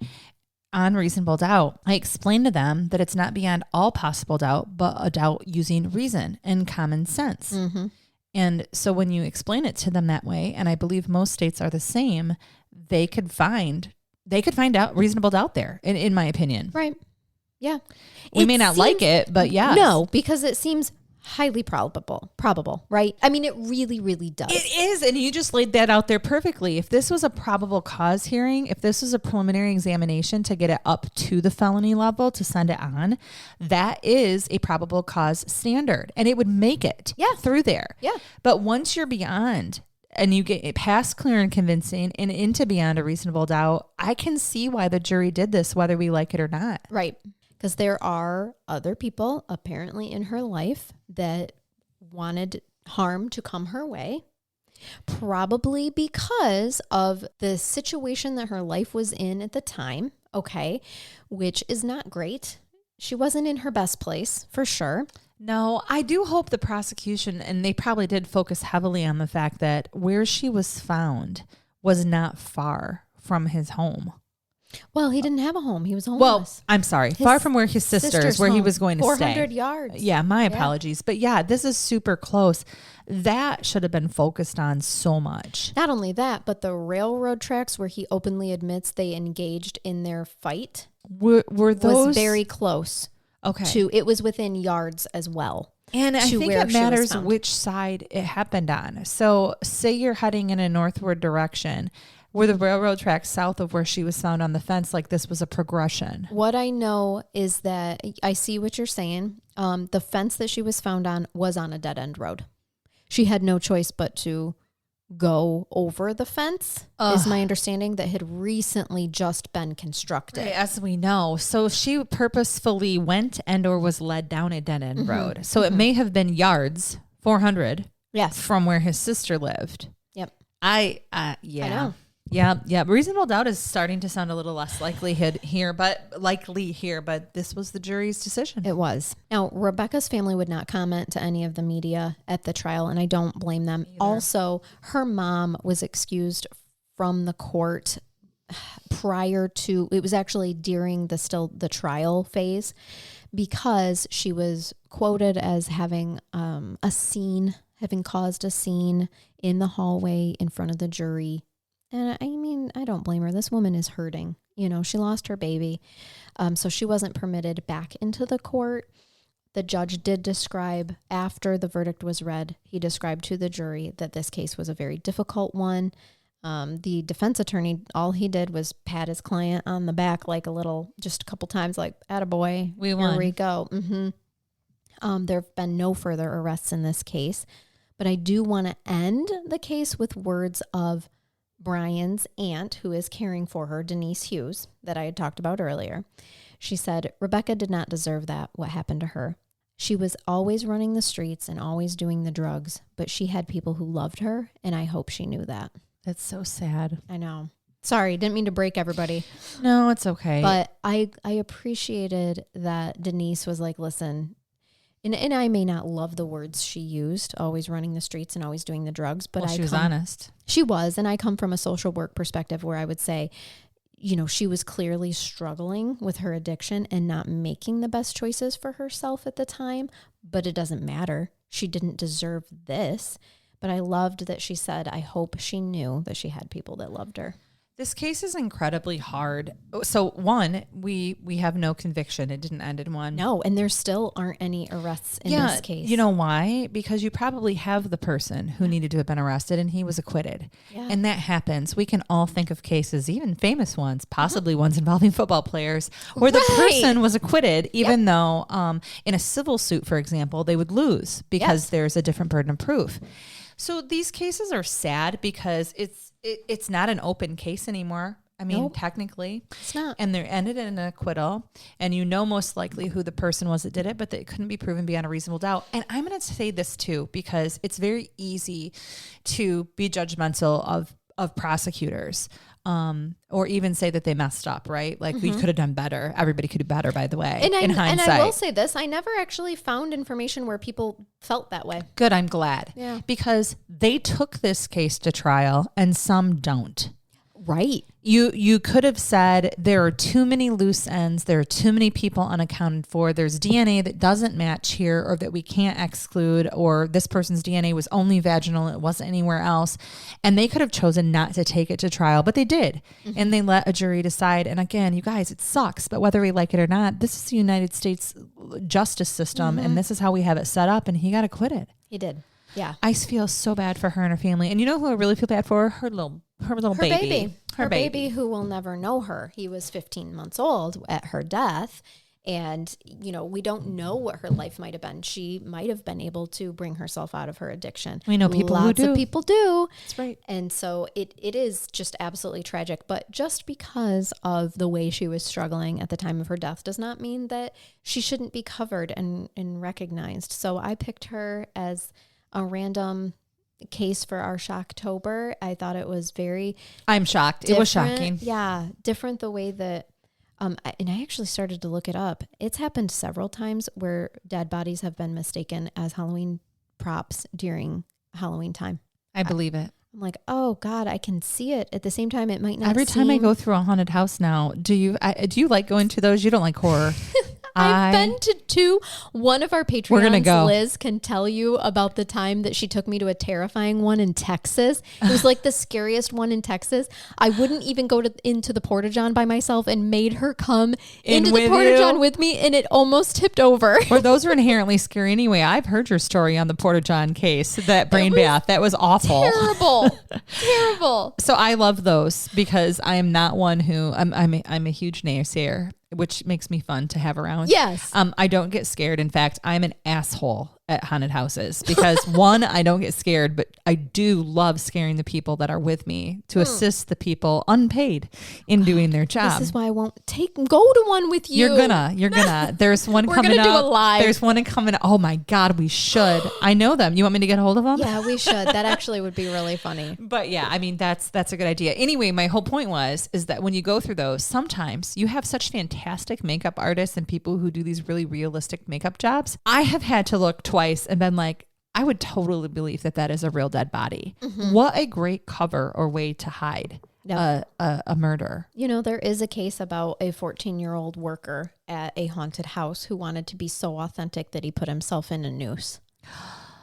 on reasonable doubt, I explain to them that it's not beyond all possible doubt, but a doubt using reason and common sense. Mm-hmm. And so when you explain it to them that way, and I believe most states are the same, they could find out reasonable doubt there, in my opinion. Right. Yeah. We may not like it, but yeah. No, because it seems highly probable, right? I mean, it really, really does. It is. And you just laid that out there perfectly. If this was a probable cause hearing, if this was a preliminary examination to get it up to the felony level to send it on, that is a probable cause standard. And it would make it through there. Yeah. But once you're beyond and you get it past clear and convincing and into beyond a reasonable doubt, I can see why the jury did this, whether we like it or not. Right. Because there are other people apparently in her life that wanted harm to come her way, probably because of the situation that her life was in at the time, okay, which is not great. She wasn't in her best place, for sure. No, I do hope the prosecution, and they probably did focus heavily on the fact that where she was found was not far from his home. Well, he didn't have a home. He was homeless. Well, I'm sorry. Far from where his sister's where home. he was going to 400 stay. yards. Yeah, my apologies. But yeah, this is super close. That should have been focused on so much. Not only that, but the railroad tracks where he openly admits they engaged in their fight were those was very close. Okay. It was within yards as well. And I think it matters which side it happened on. So say you're heading in a northward direction. were the railroad tracks south of where she was found on the fence, like this was a progression. What I know is that I see what you're saying. The fence that she was found on was on a dead end road. She had no choice but to go over the fence, is my understanding, that had recently just been constructed. Right, as we know. So she purposefully went and or was led down a dead end road. So it may have been yards, 400, Yes. from where his sister lived. Yep. Yeah. I know. Yeah. Reasonable doubt is starting to sound a little less likely here, but this was the jury's decision. It was. Now, Rebecca's family would not comment to any of the media at the trial, and I don't blame them. Also, her mom was excused from the court prior to, it was actually during the trial phase, because she was quoted as having having caused a scene in the hallway in front of the jury. And I mean, I don't blame her. This woman is hurting. You know, she lost her baby. So she wasn't permitted back into the court. The judge did describe, after the verdict was read, he described to the jury that this case was a very difficult one. The defense attorney, all he did was pat his client on the back like just a couple times, like, attaboy, here we go. There have been no further arrests in this case. But I do want to end the case with words of Brian's aunt, who is caring for her, Denise Hughes, that I had talked about earlier. She said, Rebecca did not deserve what happened to her. She was always running the streets and always doing the drugs, but she had people who loved her, and I hope she knew that. That's so sad. I know. Sorry, didn't mean to break everybody. No, it's okay. But I appreciated that Denise was like, listen, and I may not love the words she used, always running the streets and always doing the drugs, but she was honest. She was, and I come from a social work perspective where I would say, you know, she was clearly struggling with her addiction and not making the best choices for herself at the time, but it doesn't matter. She didn't deserve this. But I loved that she said, I hope she knew that she had people that loved her. This case is incredibly hard. So one, we have no conviction. It didn't end in one. No, and there still aren't any arrests in this case. You know why? Because you probably have the person who needed to have been arrested and he was acquitted. Yeah. And that happens. We can all think of cases, even famous ones, possibly ones involving football players, where the person was acquitted, even though in a civil suit, for example, they would lose because there's a different burden of proof. So these cases are sad because it's not an open case anymore. I mean, technically it's not. And they're ended in an acquittal, and you know most likely who the person was that did it, but they couldn't be proven beyond a reasonable doubt. And I'm going to say this too, because it's very easy to be judgmental of prosecutors, or even say that they messed up, right? Like we could have done better. Everybody could do better, by the way, in hindsight. And I will say this, I never actually found information where people felt that way. Good, I'm glad. Yeah. Because they took this case to trial and some don't. Right. You could have said there are too many loose ends. There are too many people unaccounted for. There's DNA that doesn't match here or that we can't exclude, or this person's DNA was only vaginal. It wasn't anywhere else. And they could have chosen not to take it to trial, but they did. And they let a jury decide. And again, you guys, it sucks, but whether we like it or not, this is the United States justice system. And this is how we have it set up. And he got acquitted. He did. Yeah. I feel so bad for her and her family. And you know who I really feel bad for? Her little baby. Her baby who will never know her. He was 15 months old at her death. And, you know, we don't know what her life might have been. She might have been able to bring herself out of her addiction. We know people who do. Lots of people do. That's right. And so it is just absolutely tragic. But just because of the way she was struggling at the time of her death does not mean that she shouldn't be covered and recognized. So I picked her as a random case for our Shocktober. I thought it was I'm shocked. Different. It was shocking. Yeah. Different the way that, and I actually started to look it up. It's happened several times where dead bodies have been mistaken as Halloween props during Halloween time. I believe it. I'm like, oh God, I can see it. At the same time, it might not. Every time I go through a haunted house now, do you like going to those? You don't like horror. I've been to 2. One of our We're gonna Patreons, go. Liz, can tell you about the time that she took me to a terrifying one in Texas. It was like the scariest one in Texas. I wouldn't even go into the Porta-John by myself and made her come into the Porta-John with me, and it almost tipped over. Well, those are inherently scary anyway. I've heard your story on the Porta-John case, that brain bath. That was awful. Terrible. Terrible. So I love those because I am not one who I'm a huge naysayer, which makes me fun to have around. Yes. I don't get scared. In fact, I'm an asshole at haunted houses because one, I don't get scared, but I do love scaring the people that are with me to assist the people unpaid in doing their job. This is why I won't go to one with you. You're gonna. There's one coming up. We're gonna do a live. There's one coming up. Oh my God, we should. I know them. You want me to get a hold of them? Yeah, we should. That actually would be really funny. But yeah, I mean, that's a good idea. Anyway, my whole point is that when you go through those, sometimes you have such fantastic makeup artists and people who do these really realistic makeup jobs. I have had to look twice and been like, I would totally believe that is a real dead body. Mm-hmm. What a great cover or way to hide a murder. You know, there is a case about a 14-year-old worker at a haunted house who wanted to be so authentic that he put himself in a noose.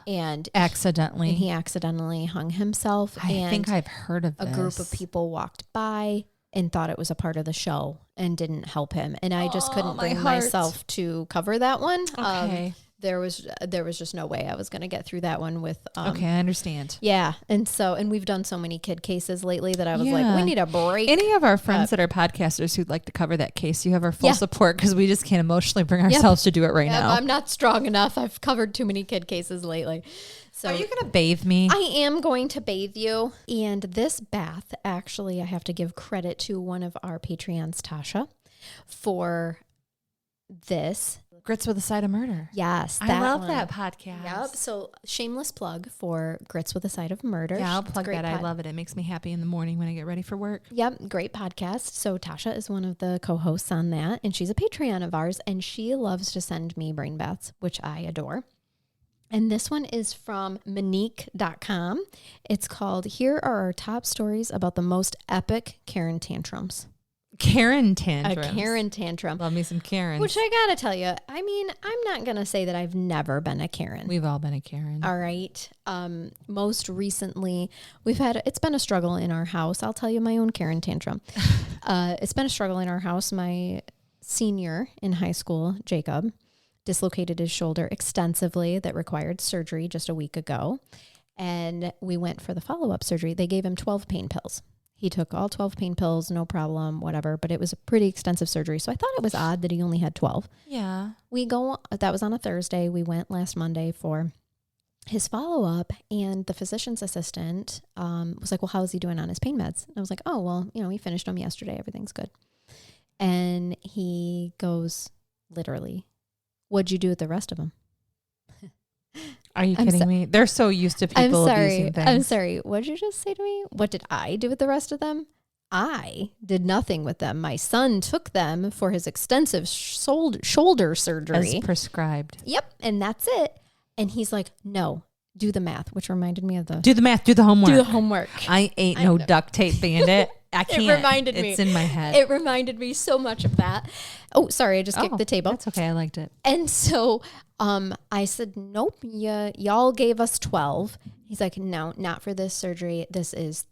And he accidentally hung himself. I think I've heard of this. A group of people walked by and thought it was a part of the show and didn't help him. And I just couldn't bring myself to cover that one. Okay. There was just no way I was going to get through that one with. Okay, I understand. Yeah, and we've done so many kid cases lately that I was like, we need a break. Any of our friends that are podcasters who'd like to cover that case, you have our full support because we just can't emotionally bring ourselves to do it right now. I'm not strong enough. I've covered too many kid cases lately. So are you going to bathe me? I am going to bathe you. And this bath, actually, I have to give credit to one of our Patreons, Tasha, for this. Grits with a Side of Murder. Yes. I love that podcast. Yep. So shameless plug for Grits with a Side of Murder. Yeah, I'll plug that. I love it. It makes me happy in the morning when I get ready for work. Yep. Great podcast. So Tasha is one of the co-hosts on that, and she's a Patreon of ours, and she loves to send me brain baths, which I adore. And this one is from Monique.com. It's called, Here Are Our Top Stories About the Most Epic Karen Tantrums. Karen tantrums. A Karen tantrum. Love me some Karens. Which I gotta tell you, I mean, I'm not gonna say that I've never been a Karen. We've all been a Karen. All right. Most recently, it's been a struggle in our house. I'll tell you my own Karen tantrum. It's been a struggle in our house. My senior in high school, Jacob, dislocated his shoulder extensively that required surgery just a week ago. And we went for the follow-up surgery. They gave him 12 pain pills. He took all 12 pain pills, no problem, whatever, but it was a pretty extensive surgery. So I thought it was odd that he only had 12. Yeah. That was on a Thursday. We went last Monday for his follow-up, and the physician's assistant was like, well, how is he doing on his pain meds? And I was like, oh, well, he finished them yesterday. Everything's good. And he goes, literally, what'd you do with the rest of them? Are you kidding me? They're so used to people abusing things. I'm sorry. What did you just say to me? What did I do with the rest of them? I did nothing with them. My son took them for his extensive shoulder surgery. As prescribed. Yep. And that's it. And he's like, no, do the math, which reminded me of do the math, do the homework. Do the homework. I ain't no duct tape bandit. I can't. It reminded me. It's in my head. It reminded me so much of that. Oh, sorry. I just kicked the table. That's okay. I liked it. And so I said, nope, y'all gave us 12. He's like, no, not for this surgery. This is,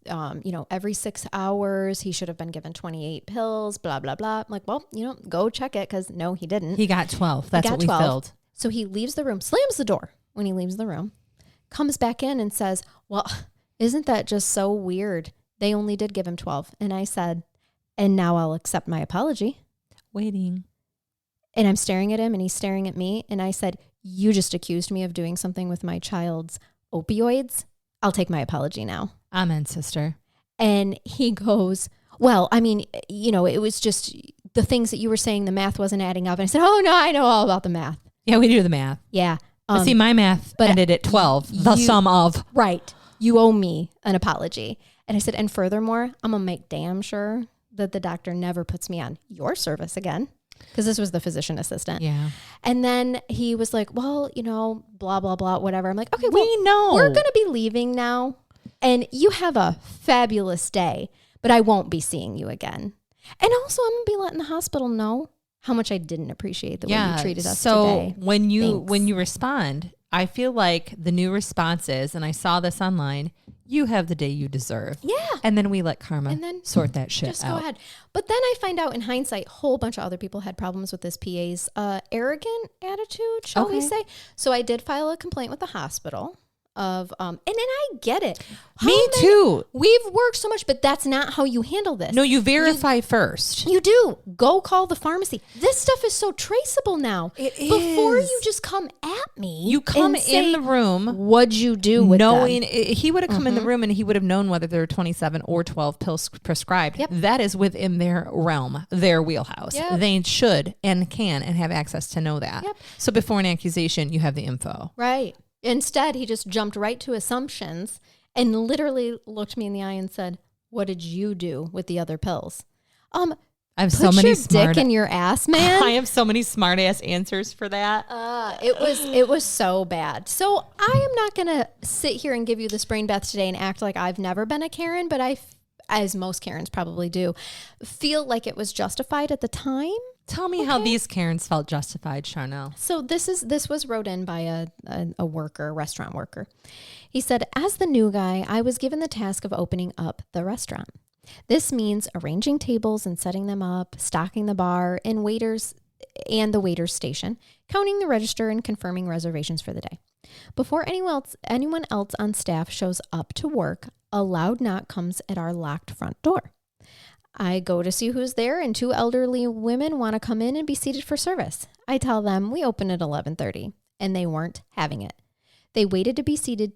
every 6 hours. He should have been given 28 pills, blah, blah, blah. I'm like, well, go check it, because no, he didn't. He got 12. That's what we filled. So he leaves the room, slams the door when he leaves the room, comes back in and says, well, isn't that just so weird? They only did give him 12. And I said, and now I'll accept my apology. Waiting. And I'm staring at him and he's staring at me. And I said, you just accused me of doing something with my child's opioids. I'll take my apology now. Amen, sister. And he goes, well, I mean, it was just the things that you were saying, the math wasn't adding up. And I said, oh, no, I know all about the math. Yeah, we do the math. Yeah. But see, my math ended at 12, the sum of. Right. You owe me an apology. And I said, and furthermore, I'm going to make damn sure that the doctor never puts me on your service again. Because this was the physician assistant. Yeah. And then he was like, well, blah, blah, blah, whatever. I'm like, okay, we know. We're going to be leaving now. And you have a fabulous day, but I won't be seeing you again. And also, I'm going to be letting the hospital know how much I didn't appreciate the way you treated us so today. when you respond, I feel like the new response is, and I saw this online, you have the day you deserve. Yeah. And then we let karma sort that shit just out. Go ahead. But then I find out in hindsight, a whole bunch of other people had problems with this PA's arrogant attitude, shall we say. So I did file a complaint with the hospital of, and then I get it. Me too. We've worked so much, but that's not how you handle this. No, you verify first. You do. Go call the pharmacy. This stuff is so traceable now. It is. Before you just come at me. You come and say, in the room. What'd you do with knowing them? He would have come in the room and he would have known whether there were 27 or 12 pills prescribed. Yep. That is within their realm, their wheelhouse. Yep. They should and can and have access to know that. Yep. So before an accusation, you have the info. Right. Instead, he just jumped right to assumptions and literally looked me in the eye and said, "What did you do with the other pills?" I have Put so many your dick in your ass, man. I have so many smart ass answers for that. It was so bad. So I am not gonna sit here and give you this brain bath today and act like I've never been a Karen, but as most Karens probably do, feel like it was justified at the time. Tell me how these Karens felt justified, Charnell. So this was wrote in by a worker, a restaurant worker. He said, "As the new guy, I was given the task of opening up the restaurant. This means arranging tables and setting them up, stocking the bar and the waiters station, counting the register and confirming reservations for the day. Before anyone else on staff shows up to work, a loud knock comes at our locked front door. I go to see who's there, and 2 elderly women want to come in and be seated for service. I tell them we open at 11:30, and they weren't having it. They wanted to be seated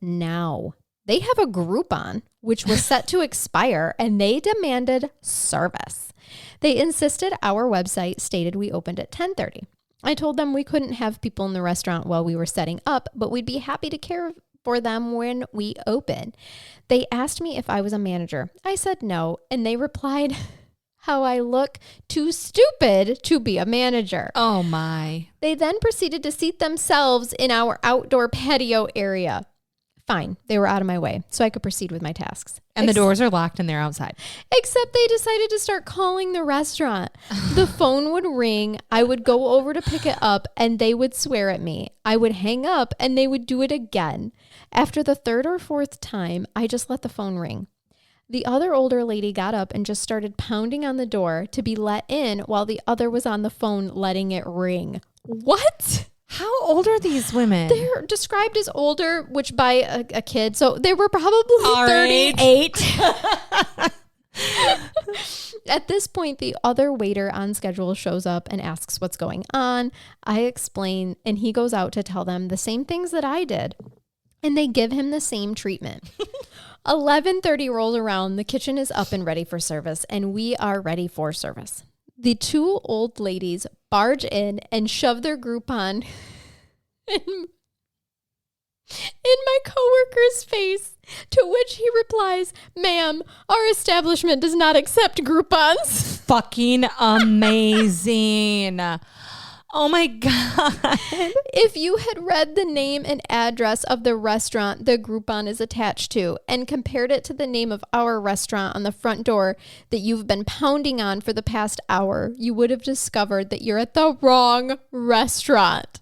now. They have a Groupon, which was set to expire, and they demanded service. They insisted our website stated we opened at 10:30. I told them we couldn't have people in the restaurant while we were setting up, but we'd be happy to care for them when we open. They asked me if I was a manager. I said no, and they replied how I look too stupid to be a manager. Oh my. They then proceeded to seat themselves in our outdoor patio area. Fine, they were out of my way, so I could proceed with my tasks. And the doors are locked and they're outside. Except they decided to start calling the restaurant. The phone would ring, I would go over to pick it up, and they would swear at me. I would hang up, and they would do it again. After the 3rd or 4th time, I just let the phone ring. The other older lady got up and just started pounding on the door to be let in while the other was on the phone letting it ring. What? How old are these women? They're described as older, which by a kid. So they were probably Our 38. At this point, the other waiter on schedule shows up and asks what's going on. I explain, and he goes out to tell them the same things that I did. And they give him the same treatment. 11:30 rolls around. The kitchen is up and ready for service, and we are ready for service. The 2 old ladies barge in and shove their Groupon in my coworker's face, to which he replies, "Ma'am, our establishment does not accept Groupons." Fucking amazing. Oh my God. If you had read the name and address of the restaurant the Groupon is attached to and compared it to the name of our restaurant on the front door that you've been pounding on for the past hour, you would have discovered that you're at the wrong restaurant.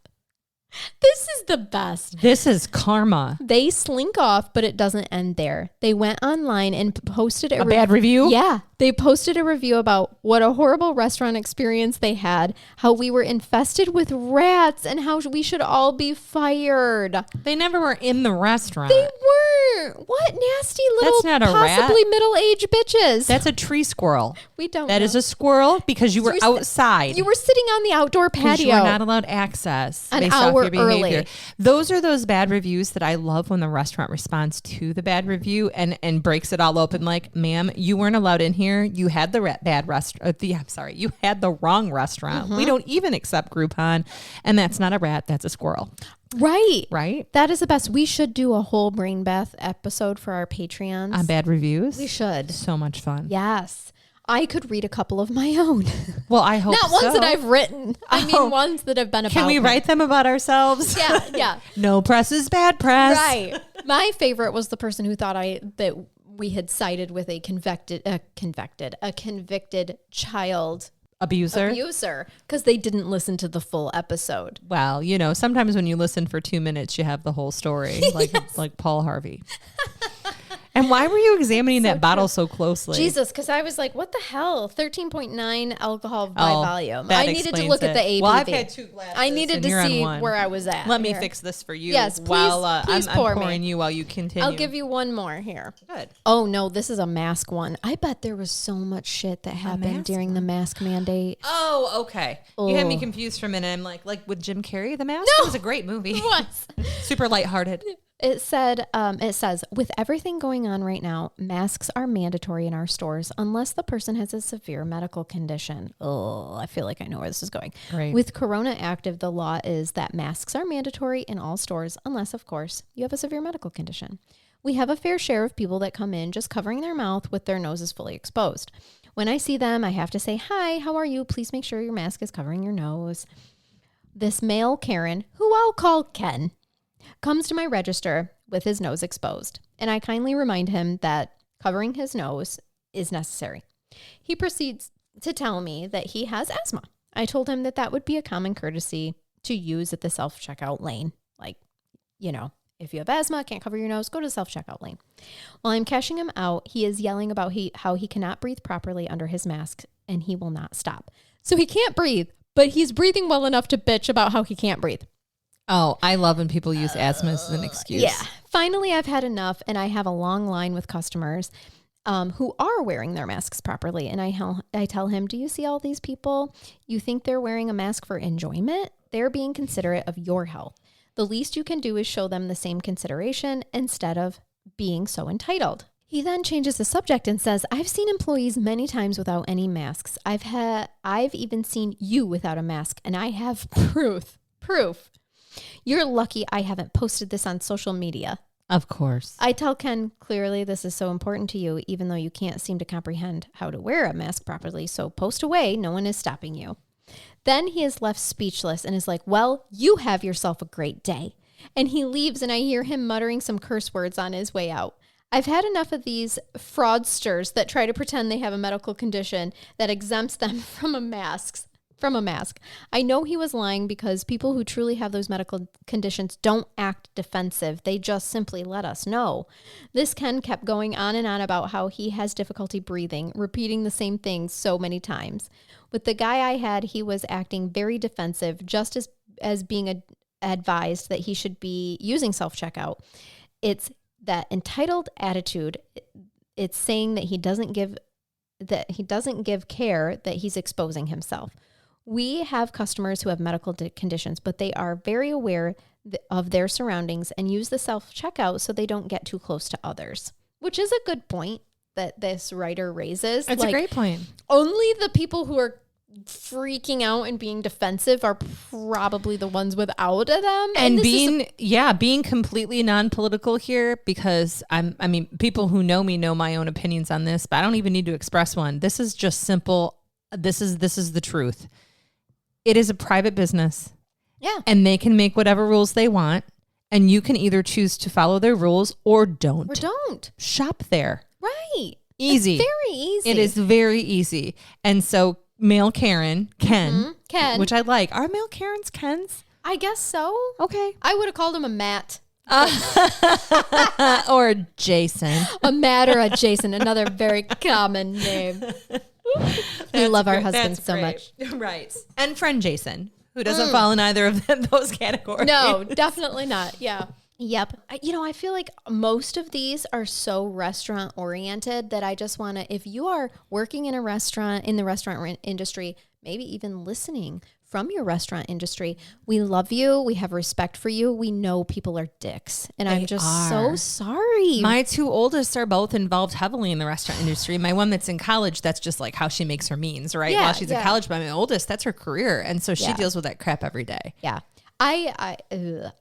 This is the best. This is karma. They slink off, but it doesn't end there. They went online and posted a bad review? Yeah. They posted a review about what a horrible restaurant experience they had, how we were infested with rats, and how we should all be fired. They never were in the restaurant. They weren't. What nasty little, That's not a possibly rat. middle-aged bitches. That's a tree squirrel. We don't That know. is a squirrel because you were outside. You were sitting on the outdoor patio. You were not allowed access An based off hour your behavior. early. Those are those bad reviews that I love when the restaurant responds to the bad review and breaks it all open like, ma'am, you weren't allowed in here. You had the bad restaurant. You had the wrong restaurant. We don't even accept Groupon. And that's not a rat. That's a squirrel. Right. Right? That is the best. We should do a whole brain bath episode for our Patreons. On bad reviews? We should. So much fun. Yes. I could read a couple of my own. Well, I hope Not ones so. that I've written. I mean, ones that have been about Can we me. write them about ourselves? Yeah. No press is bad press. Right. My favorite was the person who thought that we had sided with a convicted child abuser. Because they didn't listen to the full episode. Well, sometimes when you listen for 2 minutes, you have the whole story, like Paul Harvey. And why were you examining that bottle so closely? Jesus, because I was like, what the hell? 13.9 alcohol by volume. That I needed to explains look at the it. ABV. Well, I've had 2 glasses. I needed to see where I was at. Let me fix this for you. Yes, please, while please I'm pour pouring me. you while you continue. I'll give you one more here. Good. Oh, no, this is a mask one. I bet there was so much shit that happened during the mask mandate. Oh, okay. Oh. You had me confused for a minute. I'm like with Jim Carrey, The Mask? No. It was a great movie. It was. Super lighthearted. It says, with everything going on right now, masks are mandatory in our stores unless the person has a severe medical condition. Oh, I feel like I know where this is going. Right. With Corona active, the law is that masks are mandatory in all stores unless, of course, you have a severe medical condition. We have a fair share of people that come in just covering their mouth with their noses fully exposed. When I see them, I have to say, hi, how are you? Please make sure your mask is covering your nose. This male Karen, who I'll call Ken, comes to my register with his nose exposed, and I kindly remind him that covering his nose is necessary. He proceeds to tell me that he has asthma. I told him that would be a common courtesy to use at the self-checkout lane. Like, if you have asthma, can't cover your nose, go to the self-checkout lane. While I'm cashing him out, he is yelling about how he cannot breathe properly under his mask, and he will not stop. So he can't breathe, but he's breathing well enough to bitch about how he can't breathe. Oh, I love when people use asthma as an excuse. Yeah. Finally, I've had enough, and I have a long line with customers who are wearing their masks properly. And I tell him, do you see all these people? You think they're wearing a mask for enjoyment? They're being considerate of your health. The least you can do is show them the same consideration instead of being so entitled. He then changes the subject and says, I've seen employees many times without any masks. I've even seen you without a mask, and I have proof. You're lucky I haven't posted this on social media. Of course. I tell Ken, clearly this is so important to you, even though you can't seem to comprehend how to wear a mask properly. So post away. No one is stopping you. Then he is left speechless and is like, well, you have yourself a great day. And he leaves, and I hear him muttering some curse words on his way out. I've had enough of these fraudsters that try to pretend they have a medical condition that exempts them from a mask. I know he was lying because people who truly have those medical conditions don't act defensive. They just simply let us know. This Ken kept going on and on about how he has difficulty breathing, repeating the same things so many times. With the guy I had, he was acting very defensive, just as being advised that he should be using self-checkout. It's that entitled attitude. It's saying that he doesn't give care, that he's exposing himself. We have customers who have medical conditions, but they are very aware of their surroundings and use the self-checkout so they don't get too close to others, which is a good point that this writer raises. It's a great point. Only the people who are freaking out and being defensive are probably the ones without them. And being completely non-political here, because people who know me know my own opinions on this, but I don't even need to express one. This is just simple. This is the truth. It is a private business. Yeah. And they can make whatever rules they want. And you can either choose to follow their rules or don't. Shop there. Right. Easy. It's very easy. It is very easy. And so male Ken, Ken, which I like. Are male Karens Kens? I guess so. Okay. I would have called him a Matt. Or Jason. A Matt or a Jason, another very common name. We love our husbands so much. Right. And friend Jason, who doesn't fall in either of those categories. No, definitely not. Yeah. Yep. I feel like most of these are so restaurant oriented that I just want to, if you are working in a restaurant, in the restaurant industry, maybe even listening from your restaurant industry, we love you. We have respect for you. We know people are dicks. And I'm just so sorry. My 2 oldest are both involved heavily in the restaurant industry. My one that's in college, that's just like how she makes her means, right? Yeah, While she's in college, but my oldest, that's her career. And so she deals with that crap every day. Yeah. I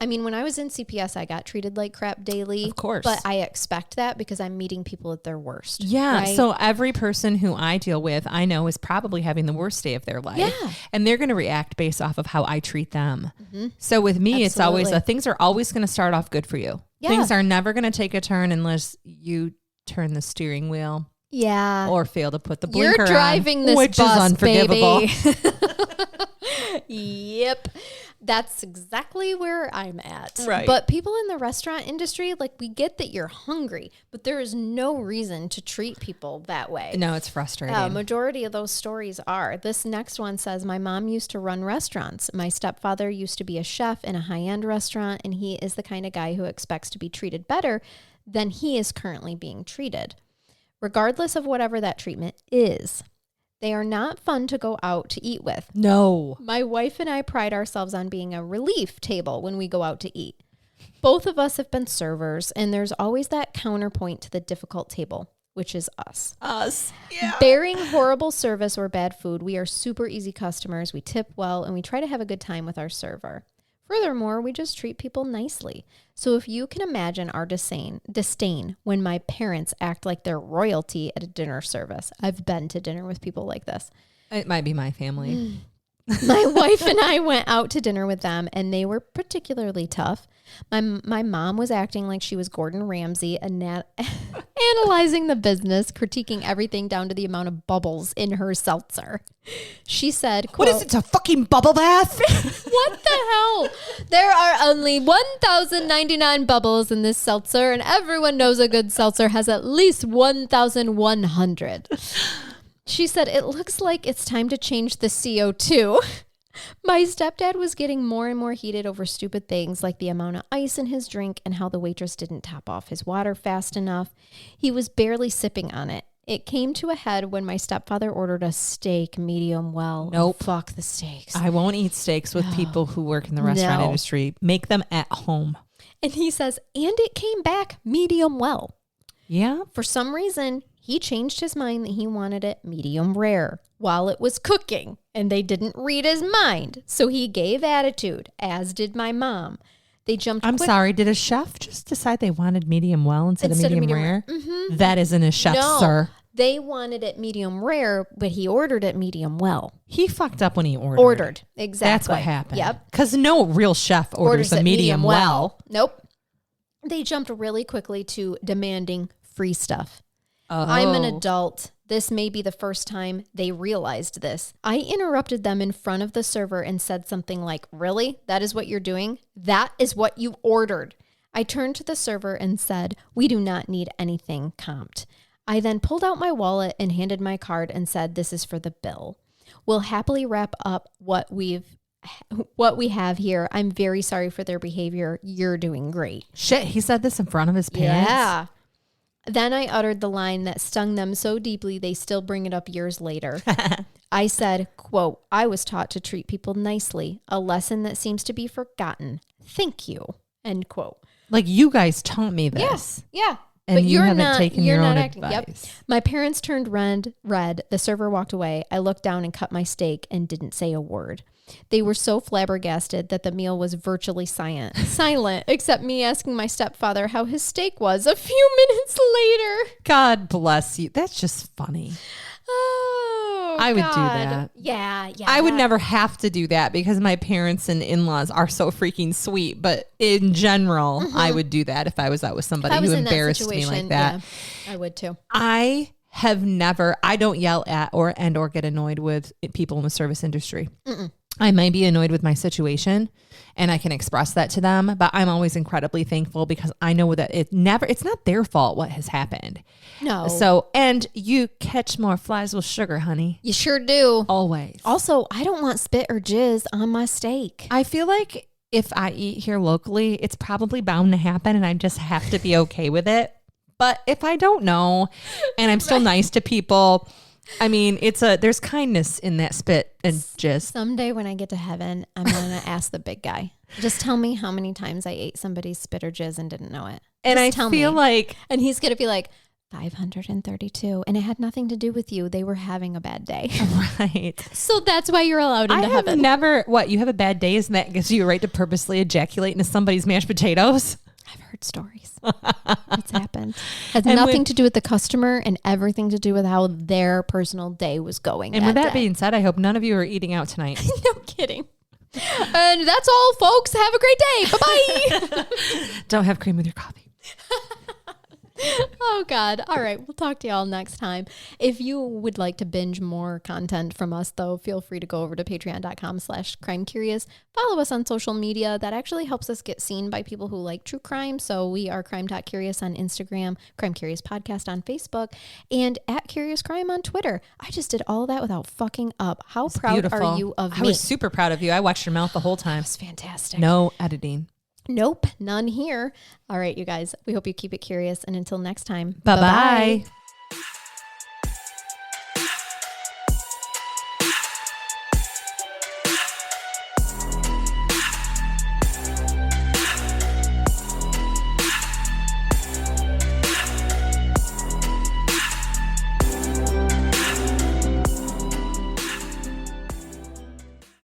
mean, when I was in CPS, I got treated like crap daily. Of course. But I expect that because I'm meeting people at their worst. Yeah. Right? So every person who I deal with, I know is probably having the worst day of their life. Yeah. And they're going to react based off of how I treat them. Mm-hmm. So with me, it's always, things are always going to start off good for you. Yeah. Things are never going to take a turn unless you turn the steering wheel. Yeah. or fail to put the blinker You're driving on, this which bus, is unforgivable. baby. Yep. That's exactly where I'm at. Right. But people in the restaurant industry, like, we get that you're hungry, but there is no reason to treat people that way. No, it's frustrating. Majority of those stories are. This next one says, my mom used to run restaurants. My stepfather used to be a chef in a high-end restaurant, and he is the kind of guy who expects to be treated better than he is currently being treated, regardless of whatever that treatment is. They are not fun to go out to eat with. No. My wife and I pride ourselves on being a relief table when we go out to eat. Both of us have been servers, and there's always that counterpoint to the difficult table, which is us. Us. Yeah. Bearing horrible service or bad food, we are super easy customers. We tip well, and we try to have a good time with our server. Furthermore, we just treat people nicely. So if you can imagine our disdain when my parents act like they're royalty at a dinner service. I've been to dinner with people like this. It might be my family. My wife and I went out to dinner with them, and they were particularly tough. My mom was acting like she was Gordon Ramsay, analyzing the business, critiquing everything down to the amount of bubbles in her seltzer. She said, quote, What is it, a fucking bubble bath? what the hell? There are only 1,099 bubbles in this seltzer, and everyone knows a good seltzer has at least 1,100. She said, it looks like it's time to change the CO2. My stepdad was getting more and more heated over stupid things like the amount of ice in his drink and how the waitress didn't top off his water fast enough. He was barely sipping on it. It came to a head when my stepfather ordered a steak medium well. Nope. Oh, fuck the steaks. I won't eat steaks with people who work in the restaurant industry. Make them at home. And he says, and it came back medium well. Yeah. For some reason, he changed his mind that he wanted it medium rare while it was cooking, and they didn't read his mind. So he gave attitude, as did my mom. They jumped. I'm sorry. Did a chef just decide they wanted medium well instead of medium rare? Mm-hmm. That isn't a chef, sir. They wanted it medium rare, but he ordered it medium well. He fucked up when he ordered. Exactly. That's what happened. Yep. Because no real chef orders a medium well. Nope. They jumped really quickly to demanding free stuff. Oh. I'm an adult. This may be the first time they realized this. I interrupted them in front of the server and said something like, really? That is what you're doing? That is what you ordered. I turned to the server and said, we do not need anything comped. I then pulled out my wallet and handed my card and said, this is for the bill. We'll happily wrap up what we have here. I'm very sorry for their behavior. You're doing great. Shit, he said this in front of his parents? Yeah. Then I uttered the line that stung them so deeply they still bring it up years later. I said, quote, I was taught to treat people nicely, a lesson that seems to be forgotten. Thank you, end quote. Like, you guys taught me this. Yeah. And but you you're haven't not, taken you're your not own acting. advice. Yep. My parents turned red. The server walked away. I looked down and cut my steak and didn't say a word. They were so flabbergasted that the meal was virtually silent, except me asking my stepfather how his steak was a few minutes later. God bless you. That's just funny. Oh, I would God. do that. Yeah. I would never have to do that because my parents and in-laws are so freaking sweet. But in general, I would do that if I was out with somebody who embarrassed me like that. Yeah, I would too. I don't yell at or get annoyed with people in the service industry. Mm-mm. I might be annoyed with my situation and I can express that to them, but I'm always incredibly thankful because I know that it's not their fault what has happened. No. So, and you catch more flies with sugar, honey. You sure do. Always. Also, I don't want spit or jizz on my steak. I feel like if I eat here locally, it's probably bound to happen and I just have to be okay with it. But if I don't know and I'm still nice to people, I mean, there's kindness in that spit and jizz. Someday when I get to heaven, I'm going to ask the big guy. Just tell me how many times I ate somebody's spit or jizz and didn't know it. And I feel like... And he's going to be like, 532. And it had nothing to do with you. They were having a bad day. Right. So that's why you're allowed into heaven. You have a bad day, and that gives you a right to purposely ejaculate into somebody's mashed potatoes? I've heard stories. It's happened. Has nothing to do with the customer and everything to do with how their personal day was going. And with that being said, I hope none of you are eating out tonight. No kidding. And that's all, folks. Have a great day. Bye-bye. Don't have cream with your coffee. Oh God. All right. We'll talk to y'all next time. If you would like to binge more content from us though, feel free to go over to patreon.com/crimecurious. Follow us on social media. That actually helps us get seen by people who like true crime. So we are crime.curious on Instagram, Crime Curious Podcast on Facebook, and @CuriousCrime on Twitter. I just did all that without fucking up. How proud are you of me? I was super proud of you. I watched your mouth the whole time. That was fantastic. No editing. Nope, none here. All right, you guys. We hope you keep it curious. And until next time, Bye-bye.